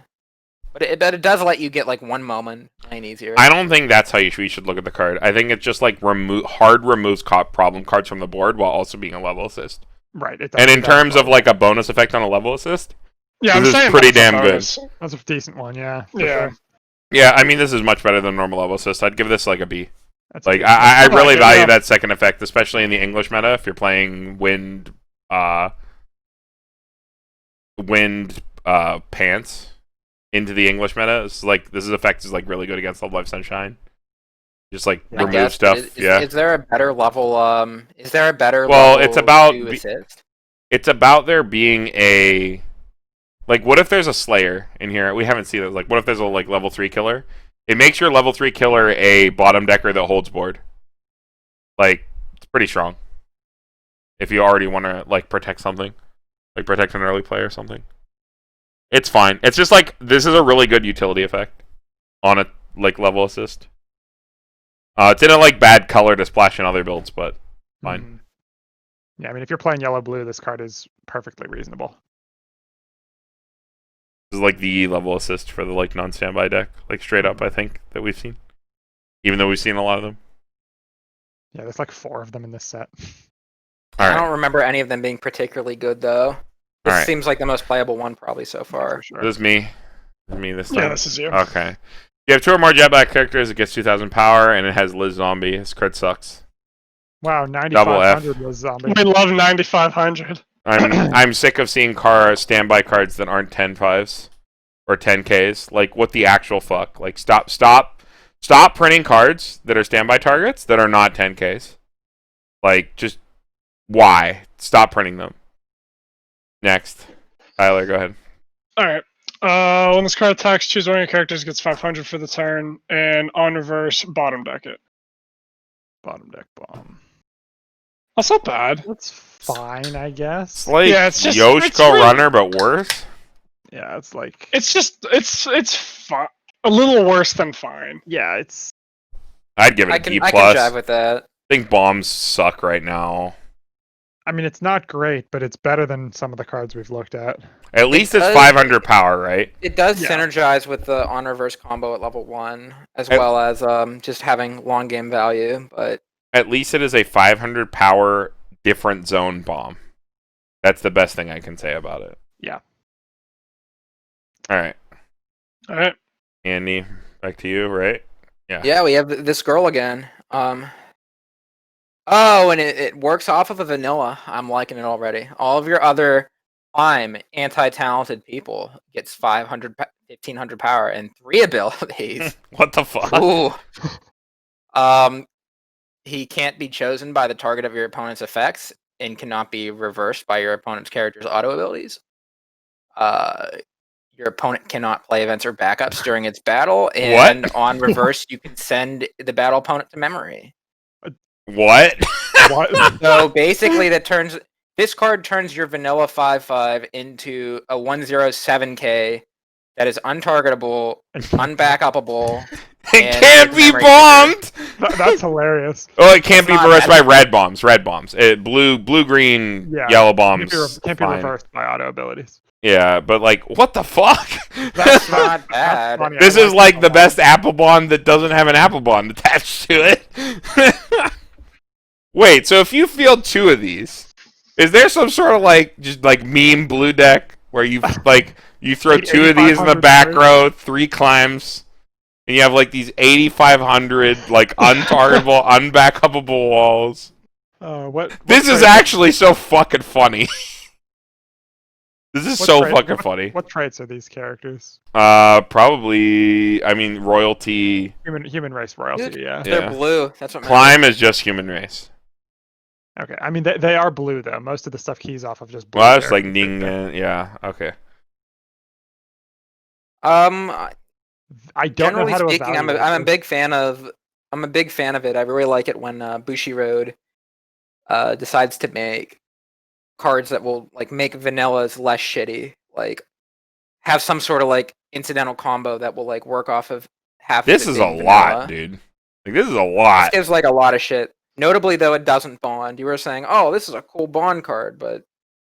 But it does let you get like 1 moment playing easier. I don't think that's how we should look at the card. I think it's just like removes problem cards from the board while also being a level assist. Right. It does And in that terms of well. like a bonus effect on a level assist, Yeah, this I'm is saying pretty that's a damn good. bonus. That's a decent one, yeah. for Yeah. sure. yeah, I mean this is much better than normal level assist. I'd give this like a B. That's a Like decent I one. really Yeah. value that second effect, especially in the English meta. If you're playing wind pants into the English meta, it's like this effect is like really good against Love Life Sunshine. Just like I remove guess, stuff. Is there a better level? Is there a better? Well, level it's about to assist? It's about there being a like. What if there's a Slayer in here? We haven't seen it. Like, what if there's a like level 3 killer? It makes your level 3 killer a bottom decker that holds board. Like, it's pretty strong. If you already want to like protect something, like protect an early play or something, it's fine. It's just like this is a really good utility effect on a like level assist. It's in a like bad color to splash in other builds, but fine. Mhm. Yeah, I mean, if you're playing yellow-blue, this card is perfectly reasonable. This is like the E level assist for the like non-standby deck, like straight up. I think that we've seen, even though we've seen a lot of them. Yeah, there's like 4 of them in this set. All I right, don't remember any of them being particularly good though. This Alright. seems like the most playable one probably so far. For sure. this is me. This is me this time. Yeah, this is you. Okay. You have 2 or more jetpack characters. It gets 2,000 power, and it has Liz Zombie. This card sucks. Wow, Double F. 9,500 was zombie. We love 9,500. I'm sick of seeing standby cards that aren't 10-5s or 10Ks. Like, what the actual fuck? Like, stop printing cards that are standby targets that are not 10Ks. Like, just why? Stop printing them. Next. Tyler, go ahead. Alright. When this card attacks, choose one of your characters, gets 500 for the turn, and on reverse, bottom deck it. Bottom deck bomb. That's not bad. That's fine, I guess. It's like Yeah, it's just- Yoshiko it's really- Runner, but worse. Yeah, it's like It's just, it's fine. A little worse than fine. yeah, it's I'd give it I a can D+. I can jive with that. I think bombs suck right now. I mean it's not great, but it's better than some of the cards we've looked at. At least it's does- 500 power, right? It does Yeah. synergize with the on reverse combo at level 1, as At- well as just having long game value. But At least it is a 500 power different zone bomb. That's the best thing I can say about it. Yeah. All right, Alright. Andy, back to you, right? yeah, we have this girl again. Oh, and it works off of a vanilla. I'm liking it already. All of your other anti-talented people gets 500, 1,500 power and 3 abilities. What the fuck? Ooh. He can't be chosen by the target of your opponent's effects and cannot be reversed by your opponent's character's auto abilities. Your opponent cannot play events or backups during its battle, and on reverse, you can send the battle opponent to memory. What? What? So basically, this card turns your vanilla 5/5 into a 1/07K that is untargetable, unbackupable. It And can't it's be memory bombed. That's hilarious. Oh, it can't It's be not reversed by bad. red bombs. Red bombs. Blue, green, Yeah. yellow Can't bombs. be fine. reversed by auto abilities. Yeah, but like, what the fuck? That's not bad. funny. This I is like like that the a lot. best apple bond that doesn't have an apple bond attached to it. Wait, so if you field 2 of these, is there some sort of like just like meme blue deck where you like you throw 2 of these in the 8,500 back cards? row, 3 climbs, and you have like these 8,500 like untargetable, unbackupable walls? What This is trait- actually so fucking funny. This is what so trait- fucking funny. What traits are these characters? Probably. I mean, royalty. Human race royalty. Dude. Yeah. They're Yeah. blue. That's what matters. Climb is just human race. Okay. I mean they are blue though. Most of the stuff keys off of just blue. Well, that's like characters. Ning. Yeah. Okay. I don't know Generally how to speaking, I'm evaluate a this. big fan of. I'm a big fan of it. I really like it when Bushiroad decides to make cards that will like make vanillas less shitty. Like have some sort of like incidental combo that will like work off of half. This of it is a being lot, vanilla. dude. Like this is a This lot. gives like a lot of shit. Notably, though, it doesn't bond. You were saying, "Oh, this is a cool bond card," but it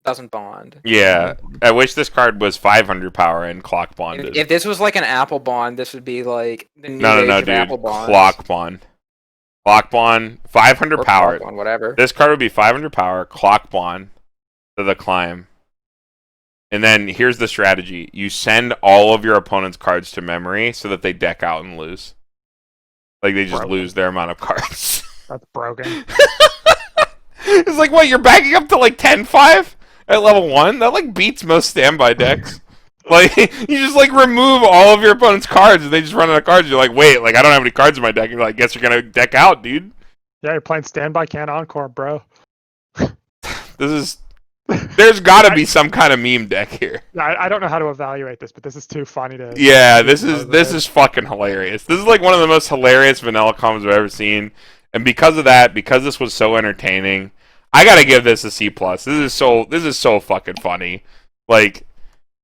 doesn't bond. Yeah. I wish this card was 500 power and clock bonded. If this was like an Apple bond, this would be like the new No, age of dude. Apple bonds. Clock bond. Clock bond. 500 Or power. Clock bond, whatever. This card would be 500 power. Clock bond to the climb. And then here's the strategy: you send all of your opponent's cards to memory so that they deck out and lose. Like they just Broken. lose their amount of cards. That's broken. It's like, what, you're backing up to like 10-5 at level 1? That like beats most standby decks. Like, you just like remove all of your opponent's cards and they just run out of cards. You're like, wait, like I don't have any cards in my deck. You're like, guess you're gonna deck out, dude. Yeah, you're playing standby can't encore, bro. There's gotta be some kind of meme deck here. I don't know how to evaluate this, but this is too funny to. Yeah, this is fucking hilarious. This is like one of the most hilarious vanilla combos I've ever seen. And because of that, because this was so entertaining, I gotta give this a C+. This is so fucking funny. Like,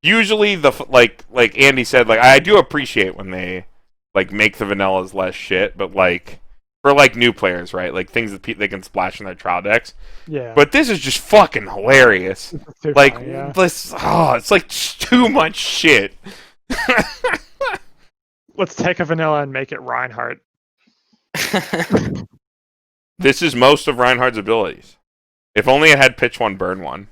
usually like Andy said, like I do appreciate when they like make the vanillas less shit, but like for like new players, right? Like things that they can splash in their trial decks. Yeah. But this is just fucking hilarious. Like Funny, yeah. this, it's like too much shit. Let's take a vanilla and make it Reinhardt. This is most of Reinhardt's abilities. If only it had pitch one, burn one.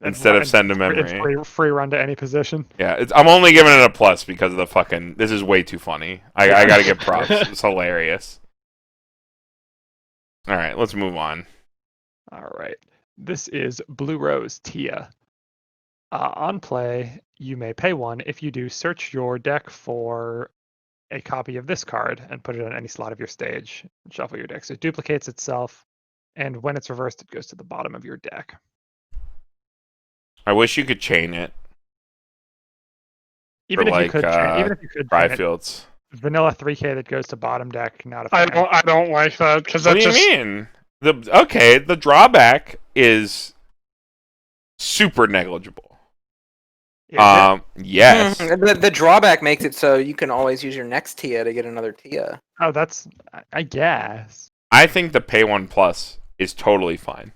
Instead of send a memory. It's free run to any position. Yeah, I'm only giving it a plus because of the fucking... This is way too funny. I gotta give props. It's hilarious. Alright, let's move on. Alright. This is Blue Rose Tia. On play, you may pay 1. If you do, search your deck for a copy of this card and put it on any slot of your stage. Shuffle your deck so it duplicates itself, and when it's reversed, it goes to the bottom of your deck. I wish you could chain it. Even if you could, Dryfields. Vanilla 3K that goes to bottom deck, not a I fan. don't like that because What do you mean? The drawback is super negligible. Yes. The drawback makes it so you can always use your next Tia to get another Tia. Oh, that's... I guess. I think the pay 1 plus is totally fine.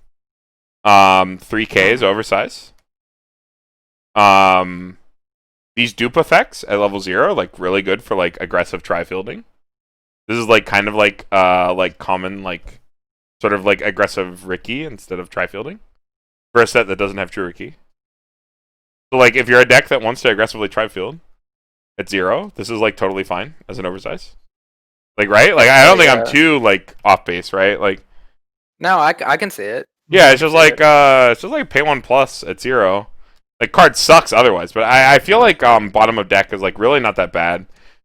3K is oversized. These dupe effects at level 0, like really good for like aggressive tri-fielding. This is like kind of like common like sort of like aggressive Ricky instead of tri-fielding for a set that doesn't have true Ricky. So like if you're a deck that wants to aggressively tri-field at 0, this is like totally fine as an oversize. Like right? Like I don't think I'm too like off base, right? Like no, I can see it. Yeah, it's just like pay 1 plus at 0. Like card sucks otherwise, but I feel like bottom of deck is like really not that bad.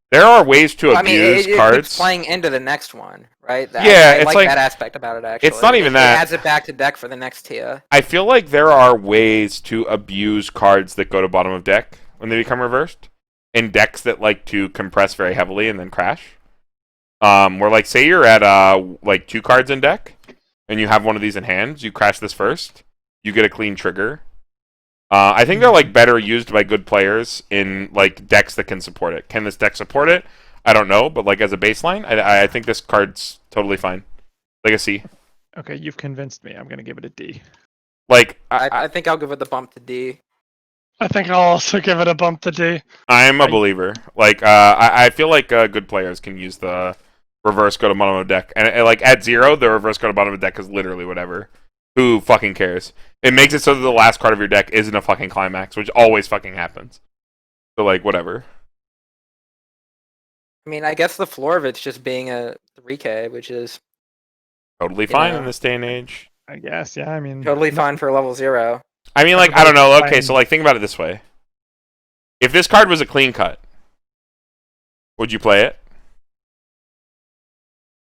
There are ways to abuse cards. It's playing into the next one, right? I like that aspect about it actually. It's not even that. It adds it back to deck for the next Tia. I feel like there are ways to abuse cards that go to bottom of deck when they become reversed. In decks that like to compress very heavily and then crash. Where like say you're at like 2 cards in deck and you have one of these in hand, you crash this first, you get a clean trigger. I think they're like better used by good players in like decks that can support it. Can this deck support it? I don't know, but like as a baseline, I think this card's totally fine. Like a C. Okay, you've convinced me. I'm gonna give it a D. Like I think I'll give it the bump to D. I think I'll also give it a bump to D. I'm a believer. Like I feel like good players can use the reverse go to bottom of deck, and like at 0, the reverse go to bottom of deck is literally whatever. Who fucking cares? It makes it so that the last card of your deck isn't a fucking climax, which always fucking happens. So, like, whatever. I mean, I guess the floor of it's just being a 3K, which is... Totally fine in this day and age. I guess, yeah, I mean... Totally fine for level 0. I mean, like, I don't know. Okay, so, like, think about it this way. If this card was a clean cut, would you play it?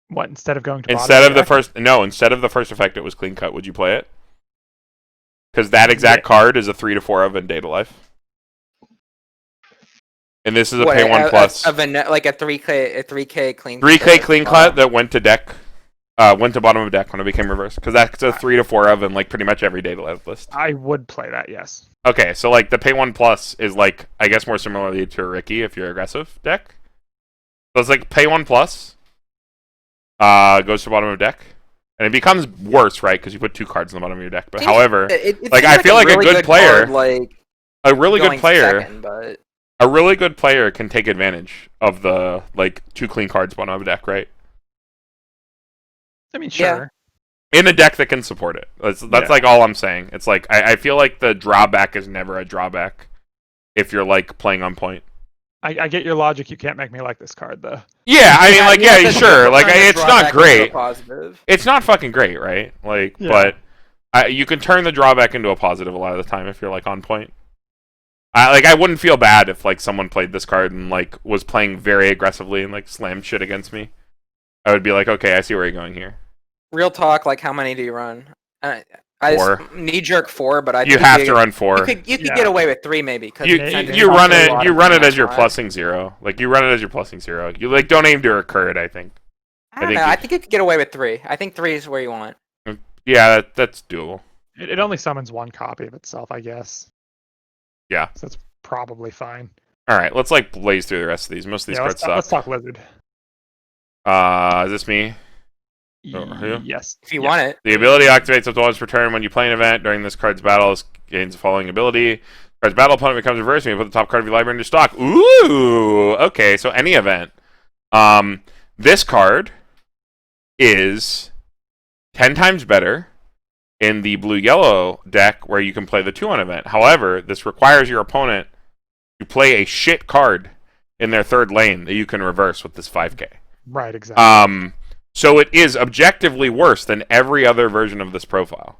What, instead of going to instead of the first effect, it was clean cut. Would you play it? Because that exact card is a 3 to 4 of in data life, and this is a pay 1 plus. Like a 3K clean. 3K clean cut that went to deck, went to bottom of deck when it became reversed. Because that's a 3 to 4 of in like pretty much every data life list. I would play that, yes. Okay, so like the pay 1 plus is like I guess more similarly to a Ricky if you're aggressive deck. So it's like pay 1 plus. Goes to bottom of deck, and it becomes worse, right? Because you put 2 cards in the bottom of your deck. But however, like I feel like a good player, a really good player, a really good player can take advantage of the like 2 clean cards bottom of a deck, right? I mean, sure. Yeah. In a deck that can support it. That's like all I'm saying. It's like I feel like the drawback is never a drawback if you're like playing on point. I get your logic. You can't make me like this card, though. Yeah, I mean, like, sure. Like, it's not great. It's not fucking great, right? Like, but you can turn the drawback into a positive a lot of the time if you're, like, on point. I wouldn't feel bad if, like, someone played this card and, like, was playing very aggressively and, like, slammed shit against me. I would be like, okay, I see where you're going here. Real talk, like, how many do you run? 4. Knee-jerk 4, but I think you have to run 4. You could get away with 3 maybe. You run it as you're plussing 0. Like you run it as you're plussing 0. You like don't aim to recur it. I think. I think you could get away with 3. I think 3 is where you want. Yeah, that's doable. It only summons 1 copy of itself, I guess. Yeah, so that's probably fine. All right, let's like blaze through the rest of these. Most of these cards suck. Let's talk Lizard. Is this me? Yes. If you want it. The ability activates up to once per turn when you play an event. During this card's battle, it gains the following ability. Card's battle opponent becomes reversed, and you put the top card of your library into stock. Ooh! Okay, so any event. This card is 10 times better in the blue-yellow deck where you can play the 2-1 event. However, this requires your opponent to play a shit card in their third lane that you can reverse with this 5k. Right, exactly. So it is objectively worse than every other version of this profile.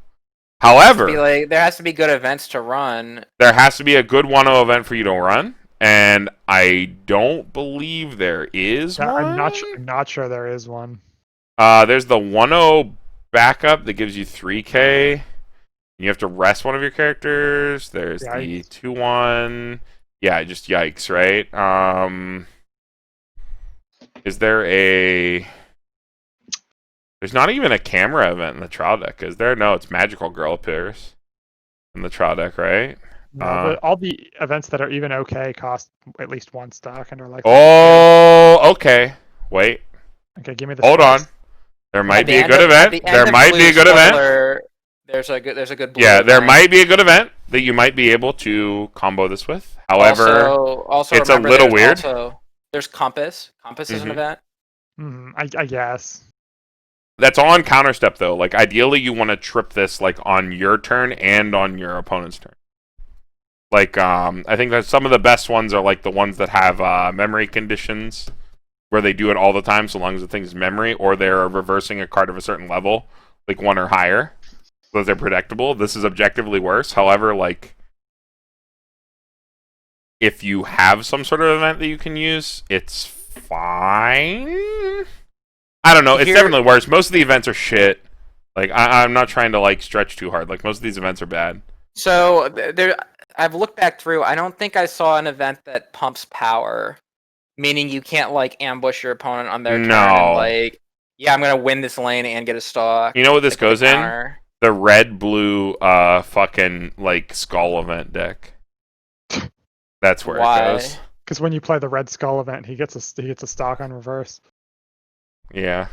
However, there has to be good events to run. There has to be a good 1-0 event for you to run, and I don't believe there is one. I'm not sure there is one. There's the 1-0 backup that gives you 3k. You have to rest one of your characters. There's the 2-1. Yeah, just yikes, right? Is there a... There's not even a camera event in the trial deck, is there? No, it's Magical Girl appears in the trial deck, right? No, but all the events that are even okay cost at least 1 stock and are like... Oh, okay. Wait. Okay, give me the... Hold on. There might be a good event. There might be a good event. There's a good blue yeah, there event. might be a good event that you might be able to combo this with. However, also it's a little weird. There's Compass. Compass is an event. I guess. That's all on counterstep though. Like ideally you want to trip this like on your turn and on your opponent's turn. Like I think that some of the best ones are like the ones that have memory conditions where they do it all the time so long as the thing's memory, or they're reversing a card of a certain level, like 1 or higher. So they're predictable. This is objectively worse. However, like if you have some sort of event that you can use, it's fine. I don't know. It's definitely worse. Most of the events are shit. Like I'm not trying to like stretch too hard. Like most of these events are bad. So I've looked back through. I don't think I saw an event that pumps power, meaning you can't like ambush your opponent on their turn. And, like, yeah, I'm gonna win this lane and get a stock. You know what this goes in? The red blue fucking like skull event deck. That's where it goes. Because when you play the red skull event, he gets a stock on reverse. Yeah.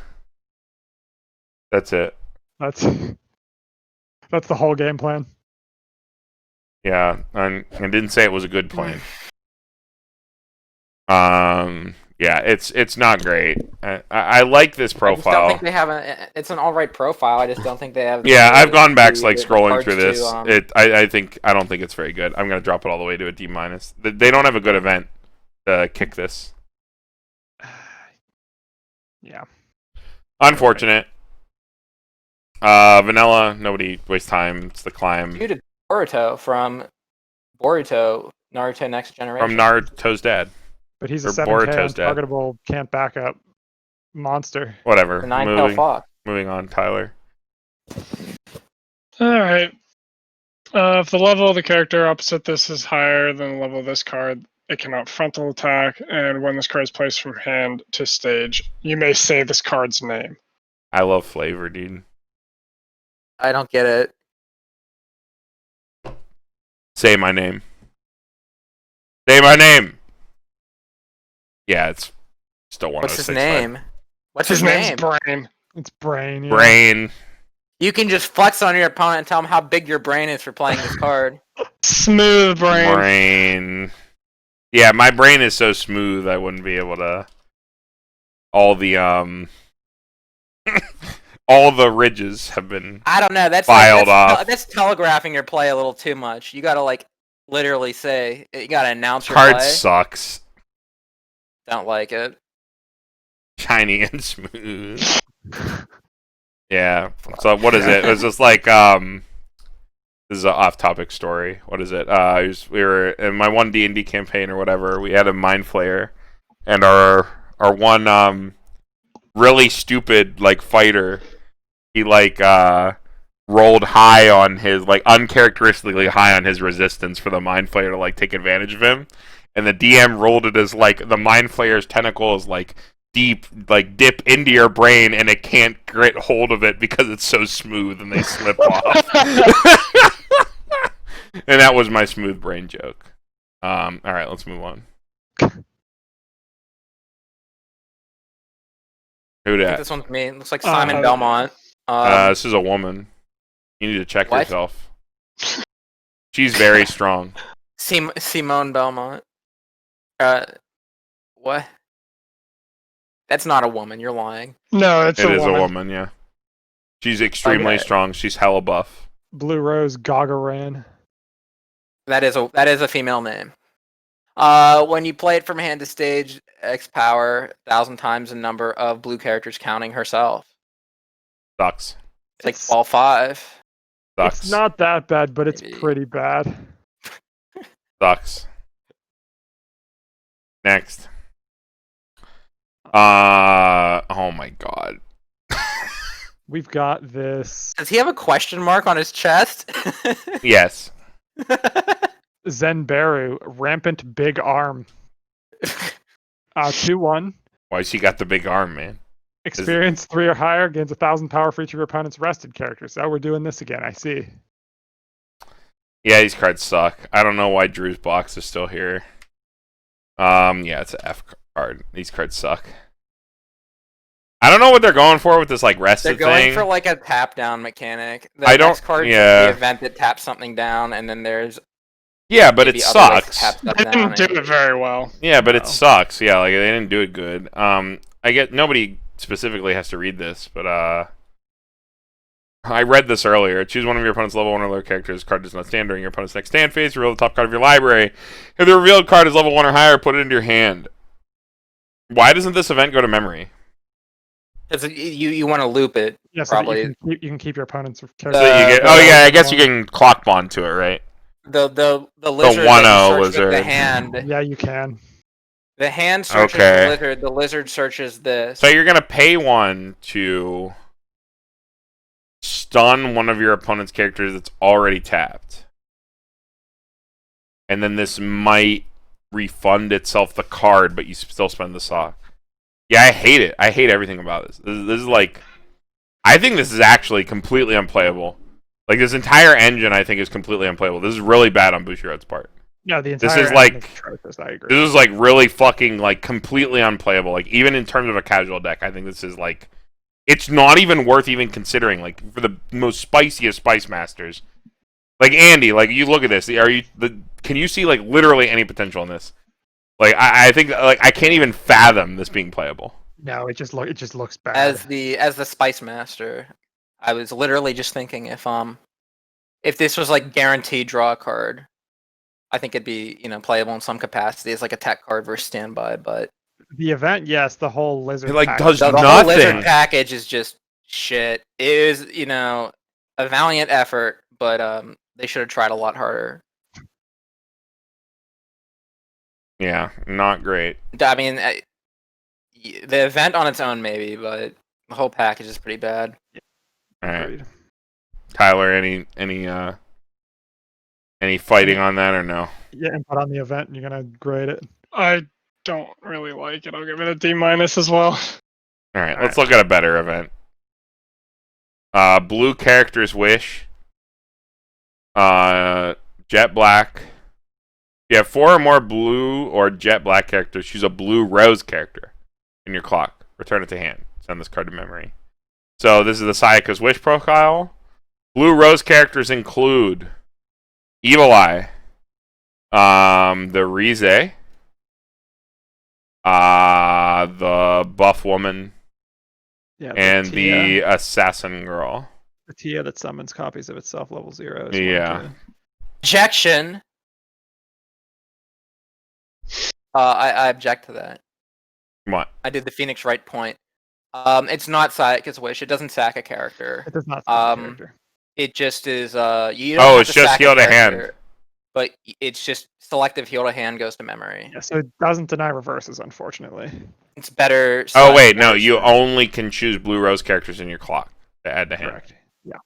That's it. That's the whole game plan. Yeah, and I didn't say it was a good plan. Yeah, it's not great. I like this profile. I just don't think they have it's an all right profile. I just don't think they have. Yeah, I've gone back like scrolling through this. I don't think it's very good. I'm gonna drop it all the way to a D-. They don't have a good event to kick this. Yeah. Unfortunate. Vanilla, nobody waste time. It's the climb. Dude, Boruto from Boruto, Naruto Next Generation. From Naruto's dad. But he's a 7K untargetable, can't back up monster. Whatever. The 9-tailed fox. Moving on, Tyler. Alright. If the level of the character opposite this is higher than the level of this card, it cannot frontal attack, and when this card is placed from hand to stage, you may say this card's name. I love flavor, dude. I don't get it. Say my name. Say my name! Yeah, it's still 106. What's his name? What's his name? name? Brain. It's Brain. Yeah. Brain. You can just flex on your opponent and tell him how big your brain is for playing this card. Smooth brain. Brain. Yeah, my brain is so smooth I wouldn't be able to... All the, all the ridges have been I don't know, filed off. That's telegraphing your play a little too much. You gotta, like, literally say... You gotta announce your Card play. sucks. Don't like it. Shiny and smooth. Yeah. So what is it? It was just like this is an off-topic story. What is it? We were in my one D&D campaign or whatever. We had a mind flayer, and our one really stupid like fighter. He like rolled high on his like uncharacteristically high on his resistance for the mind flayer to like take advantage of him. And the DM rolled it as like the mind flayer's tentacles like dip into your brain and it can't get hold of it because it's so smooth and they slip off. And that was my smooth brain joke. All right, let's move on. Who I think dat? this one's me. It looks like Simon Belmont. This is a woman. You need to check What? yourself. She's very strong. Simone Belmont. What? That's not a woman. You're lying. No, it's It a is woman. a woman, yeah. She's extremely Okay. strong. She's hella buff. Blue Rose Gagaran. That is a female name. When you play it from hand to stage, X power 1,000 times the number of blue characters counting herself. Sucks. It's like ball 5. Sucks. It's not that bad, but it's Maybe. pretty bad. Sucks. Next. Oh my god. We've got this Does he have a question mark on his chest? Yes. Zenbaru, Rampant Big Arm. 2/1. Why she got the big arm, man? Experience 3 or higher, gains 1,000 power for each of your opponent's rested characters. Oh, we're doing this again, I see. Yeah, these cards suck. I don't know why Drew's box is still here. Yeah, it's an F card. These cards suck. I don't know what they're going for with this like rested They're going thing. for like a tap down mechanic. The I don't- next card yeah. is the event that taps something down, and then there's Yeah, but it maybe other ways to sucks. tap stuff They down didn't do and- it very well. Yeah, but it No. sucks. Yeah, like they didn't do it good. I get nobody specifically has to read this, but I read this earlier. Choose one of your opponent's level 1 or lower characters. Card does not stand during your opponent's next stand phase. Reveal the top card of your library. If the revealed card is level 1 or higher, put it into your hand. Why doesn't this event go to memory? Because you want to loop it. Yeah, so that Probably. you can keep your opponent's So character. you get, oh yeah, I guess you can clock bond to it, right? The lizard. 1-0 that you search with lizard. The hand. Yeah, you can. The hand searches Okay. the lizard. The lizard searches this. So you're gonna pay 1 to stun one of your opponent's characters that's already tapped, and then this might refund itself the card, but you still spend the sock. Yeah, I hate it. I hate everything about this. This is like, I think this is actually completely unplayable. Like this entire engine, I think is completely unplayable. This is really bad on Bushiroad's part. No, the This entire is like- engine atrocious, I agree. This is like really fucking like completely unplayable. Like even in terms of a casual deck, I think this is like, it's not even worth even considering. Like for the most spiciest Spice Masters, like Andy, like you look at this. Can you see like literally any potential in this? Like I think like I can't even fathom this being playable. No, it just looks bad. as the Spice Master, I was literally just thinking if this was like guaranteed draw a card, I think it'd be playable in some capacity as like a tech card versus standby. But The event, yes, the whole lizard. It, like, pack- does the whole Nothing. lizard package is just shit. It is a valiant effort, but they should have tried a lot harder. Yeah, not great. I mean, the event on its own maybe, but the whole package is pretty bad. All right, Agreed. Tyler, any fighting on that or no? Yeah, input on the event, and you're gonna grade it. I don't really like it. I'll give it a D- as well. All right, let's look at a better event. Blue character's wish. Jet black. If you have 4 or more blue or jet black characters, choose a blue rose character in your clock. Return it to hand. Send this card to memory. So this is the Sayaka's wish profile. Blue rose characters include Evil Eye, the Rize, the Buff Woman, Yeah, and Tia, the Assassin Girl. the Tia that summons copies of itself level 0. is one Yeah. too. Objection. I object to that. What? I did the Phoenix Wright point. It's not Sayaka's wish. It doesn't sack a character. It does not summon a character. It just is. You don't have it's to just sack a heal to hand. character, but it's just selective heal to hand goes to memory. Yeah, so it doesn't deny reverses, unfortunately. It's better. Oh wait, no, you only can choose blue rose characters in your clock to add to hand. Correct. Yeah.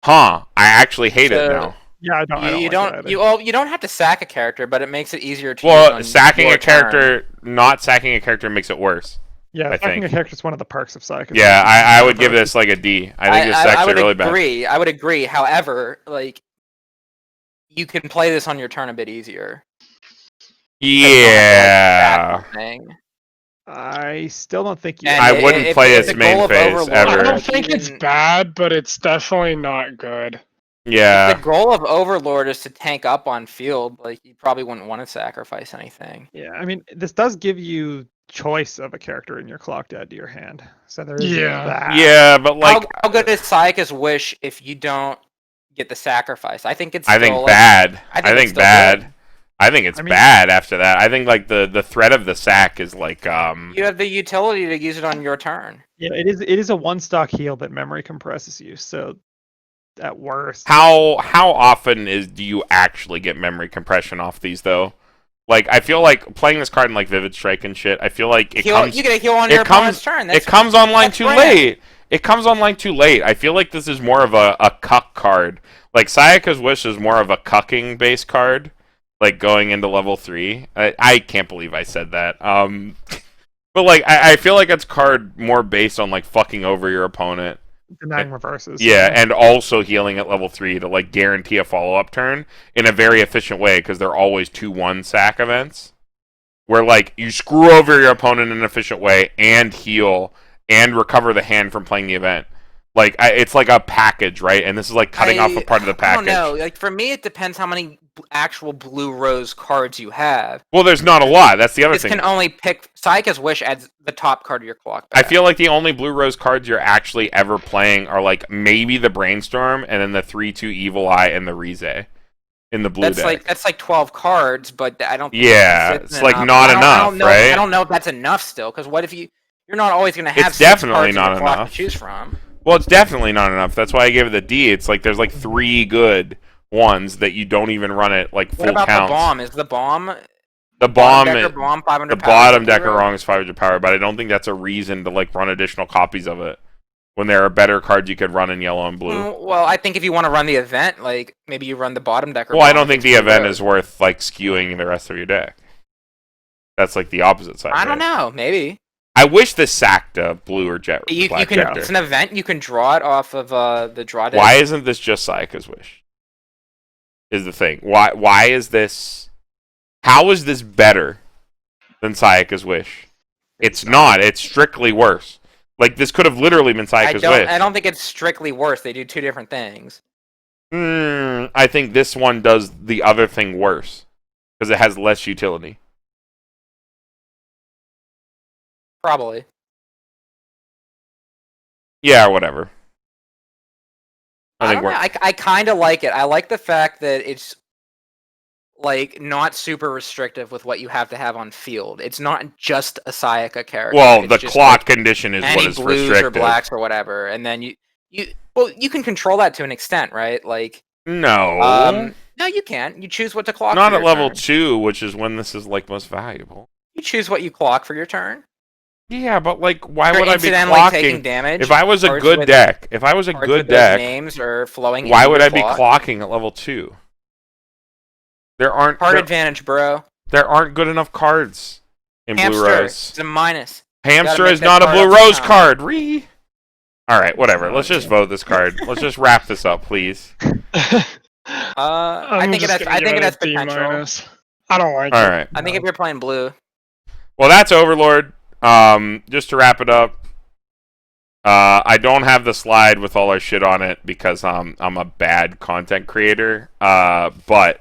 Huh? I actually hate it So- now. Yeah, I don't. You like don't. it either. You don't have to sack a character, but it makes it easier to. use Well, on sacking your a turn. character, not sacking a character makes it worse. Yeah, I sacking think. a character is one of the perks of Psych. Yeah, I would give this like a D. I think this is actually would really bad. agree. I would agree. However, like, you can play this on your turn a bit easier. Yeah. Thing. I still don't think you. And I wouldn't play if its the main goal of phase Overlord, ever. I don't like, think it's even- bad, but it's definitely not good. Yeah. If the goal of Overlord is to tank up on field, like you probably wouldn't want to sacrifice anything. Yeah, I mean, this does give you choice of a character in your clock to add to your hand. So there is Yeah. that. Yeah, but like How good is Sayaka's Wish if you don't get the sacrifice? I think it's I still, think like, bad. I I think think it's still bad. good. I think it's I mean- bad after that. I think like the threat of the sack is like You have the utility to use it on your turn. Yeah, it is a one stock heal that memory compresses you. So at worst, how often do you actually get memory compression off these though? Like I feel like playing this card in like Vivid Strike and shit, I feel like it comes You get a heal on it your opponent's comes- turn. it comes online that's too grand. late. It comes online too late. I feel like this is more of a cuck card. Like Sayaka's Wish is more of a cucking based card, like going into level 3. I can't believe I said that. But like I feel like it's card more based on like fucking over your opponent. denying reverses. Yeah, and also healing at level 3 to like guarantee a follow-up turn in a very efficient way because they're always 2-1 sack events. Where like you screw over your opponent in an efficient way and heal and recover the hand from playing the event. Like it's like a package, right? And this is like cutting off a part of the package. I don't know. Like for me, it depends how many actual blue rose cards you have. Well, there's not a lot. That's the other This thing. can only pick. Sayaka's Wish adds the top card of your clock. I back. feel like the only blue rose cards you're actually ever playing are like maybe the Brainstorm and then the 3/2 Evil Eye and the Rize in the blue deck. that's like 12 cards, but I don't. Think Yeah, it's it's like enough. not I don't enough, know, right? I don't know if that's enough still, because what if you're not always going to have It's 6 definitely cards not in your clock enough. to choose from. Well, it's definitely not enough. That's why I gave it the D. It's like there's like 3 good ones that you don't even run it like full What about counts. the bomb? Is the bomb The bomb, decker bomb 500 the power bottom blue decker rose? wrong is 500 power, but I don't think that's a reason to like run additional copies of it when there are better cards you could run in yellow and blue. Well, I think if you want to run the event, like maybe you run the bottom decker. Well, I bomb don't if think it's the blue event rose. is worth like skewing the rest of your deck. That's like the opposite side. I don't right? know. Maybe I wish this sacked a blue or jet. you black can. Jester. It's an event. You can draw it off of the draw deck. Why isn't this just Sayaka's Wish? Is the thing. Why is this? How is this better than Sayaka's Wish? It's not. It's strictly worse. Like this could have literally been Sayaka's Wish. I don't think it's strictly worse. They do two different things. I think this one does the other thing worse because it has less utility. Probably. Yeah, or whatever. I don't know. I kind of like it. I like the fact that it's like not super restrictive with what you have to have on field. It's not just a Sayaka character. Well, It's the just, clock like, condition is what any is blues restricted. or blacks or whatever, and then you can control that to an extent, right? Like No. no, you can't. You choose what to clock. Not for at your level turn. 2, which is when this is like most valuable. You choose what you clock for your turn. Yeah, but like, why You're would I be incidentally taking clocking? damage. If I was a cards good with- deck, if I was a cards good with those deck, names are flowing. why into would your I be clock. clocking at level 2? There aren't Card there, advantage, bro. there aren't good enough cards in Blue Hamster. Rose. It's a minus. Hamster make is that not a card Blue up Rose somehow. card. All right, whatever. Let's just vote this card. Let's just wrap this up, please. I think it has. I think it has potential. minus. I don't like All it. right. I think if you're playing blue, Well, that's Overlord. Just to wrap it up, I don't have the slide with all our shit on it because I'm a bad content creator. But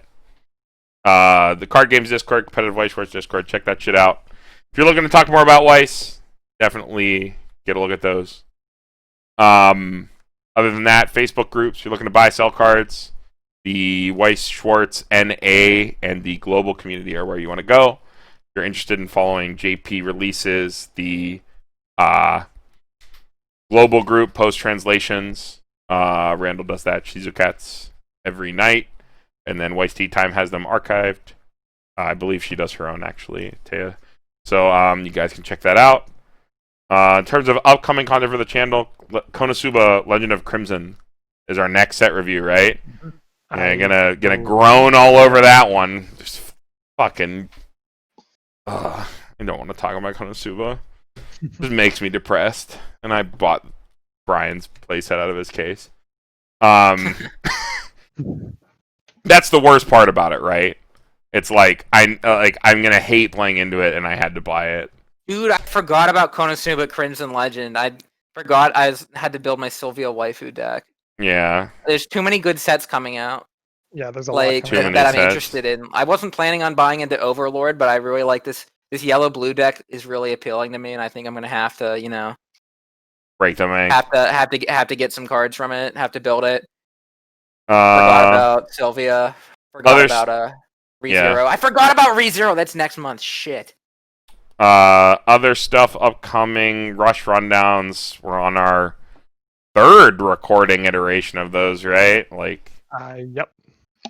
the Card Games Discord, Competitive Weiss Schwarz Discord, check that shit out. If you're looking to talk more about Weiss, definitely get a look at those. Other than that, Facebook groups, if you're looking to buy, sell cards, the Weiss Schwarz NA and the global community are where you want to go. If you're interested in following JP releases, the global group post translations. Randall does that. Shizukats every night, and then Weiss Tea Time has them archived. I believe she does her own actually, Taya. So you guys can check that out. In terms of upcoming content for the channel, Konosuba Legend of Crimson is our next set review, right? Yeah, gonna groan all over that one. Just fucking. I don't want to talk about Konosuba. Just makes me depressed. And I bought Brian's playset out of his case. That's the worst part about it, right? It's like I'm gonna hate playing into it, and I had to buy it. dude. forgot about Konosuba Crimson Legend. I forgot had to build my Sylvia waifu deck. Yeah. There's too many good sets coming out. Yeah, there's a lot Like coming out. that I'm sets. interested in. I wasn't planning on buying into Overlord, but I really like this. This yellow blue deck is really appealing to me, and I think I'm gonna have to, Break the bank. have to get some cards from it. Have to build it. Uh, Forgot about Sylvia. Forgot about ReZero. yeah. I forgot about ReZero. That's next month. Shit. Other stuff upcoming. Rush rundowns. We're on our 3rd recording iteration of those, right? Like. Yep.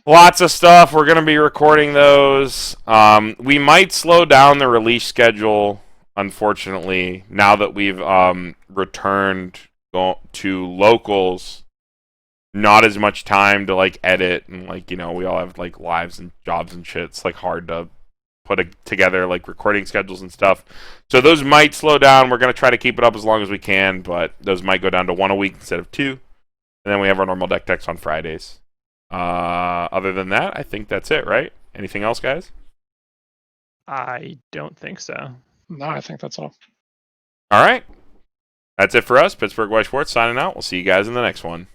Lots of stuff. We're gonna be recording those. We might slow down the release schedule, unfortunately, now that we've returned to locals. Not as much time to like edit and like we all have like lives and jobs and shit. It's like hard to put together like recording schedules and stuff. So those might slow down. We're gonna try to keep it up as long as we can, but those might go down to 1 a week instead of 2. And then we have our normal deck techs on Fridays. Other than that, I think that's it, right? Anything else, guys? I don't think so. No, I think that's all. All right. That's it for us. Pittsburgh Weiss Schwarz signing out. We'll see you guys in the next one.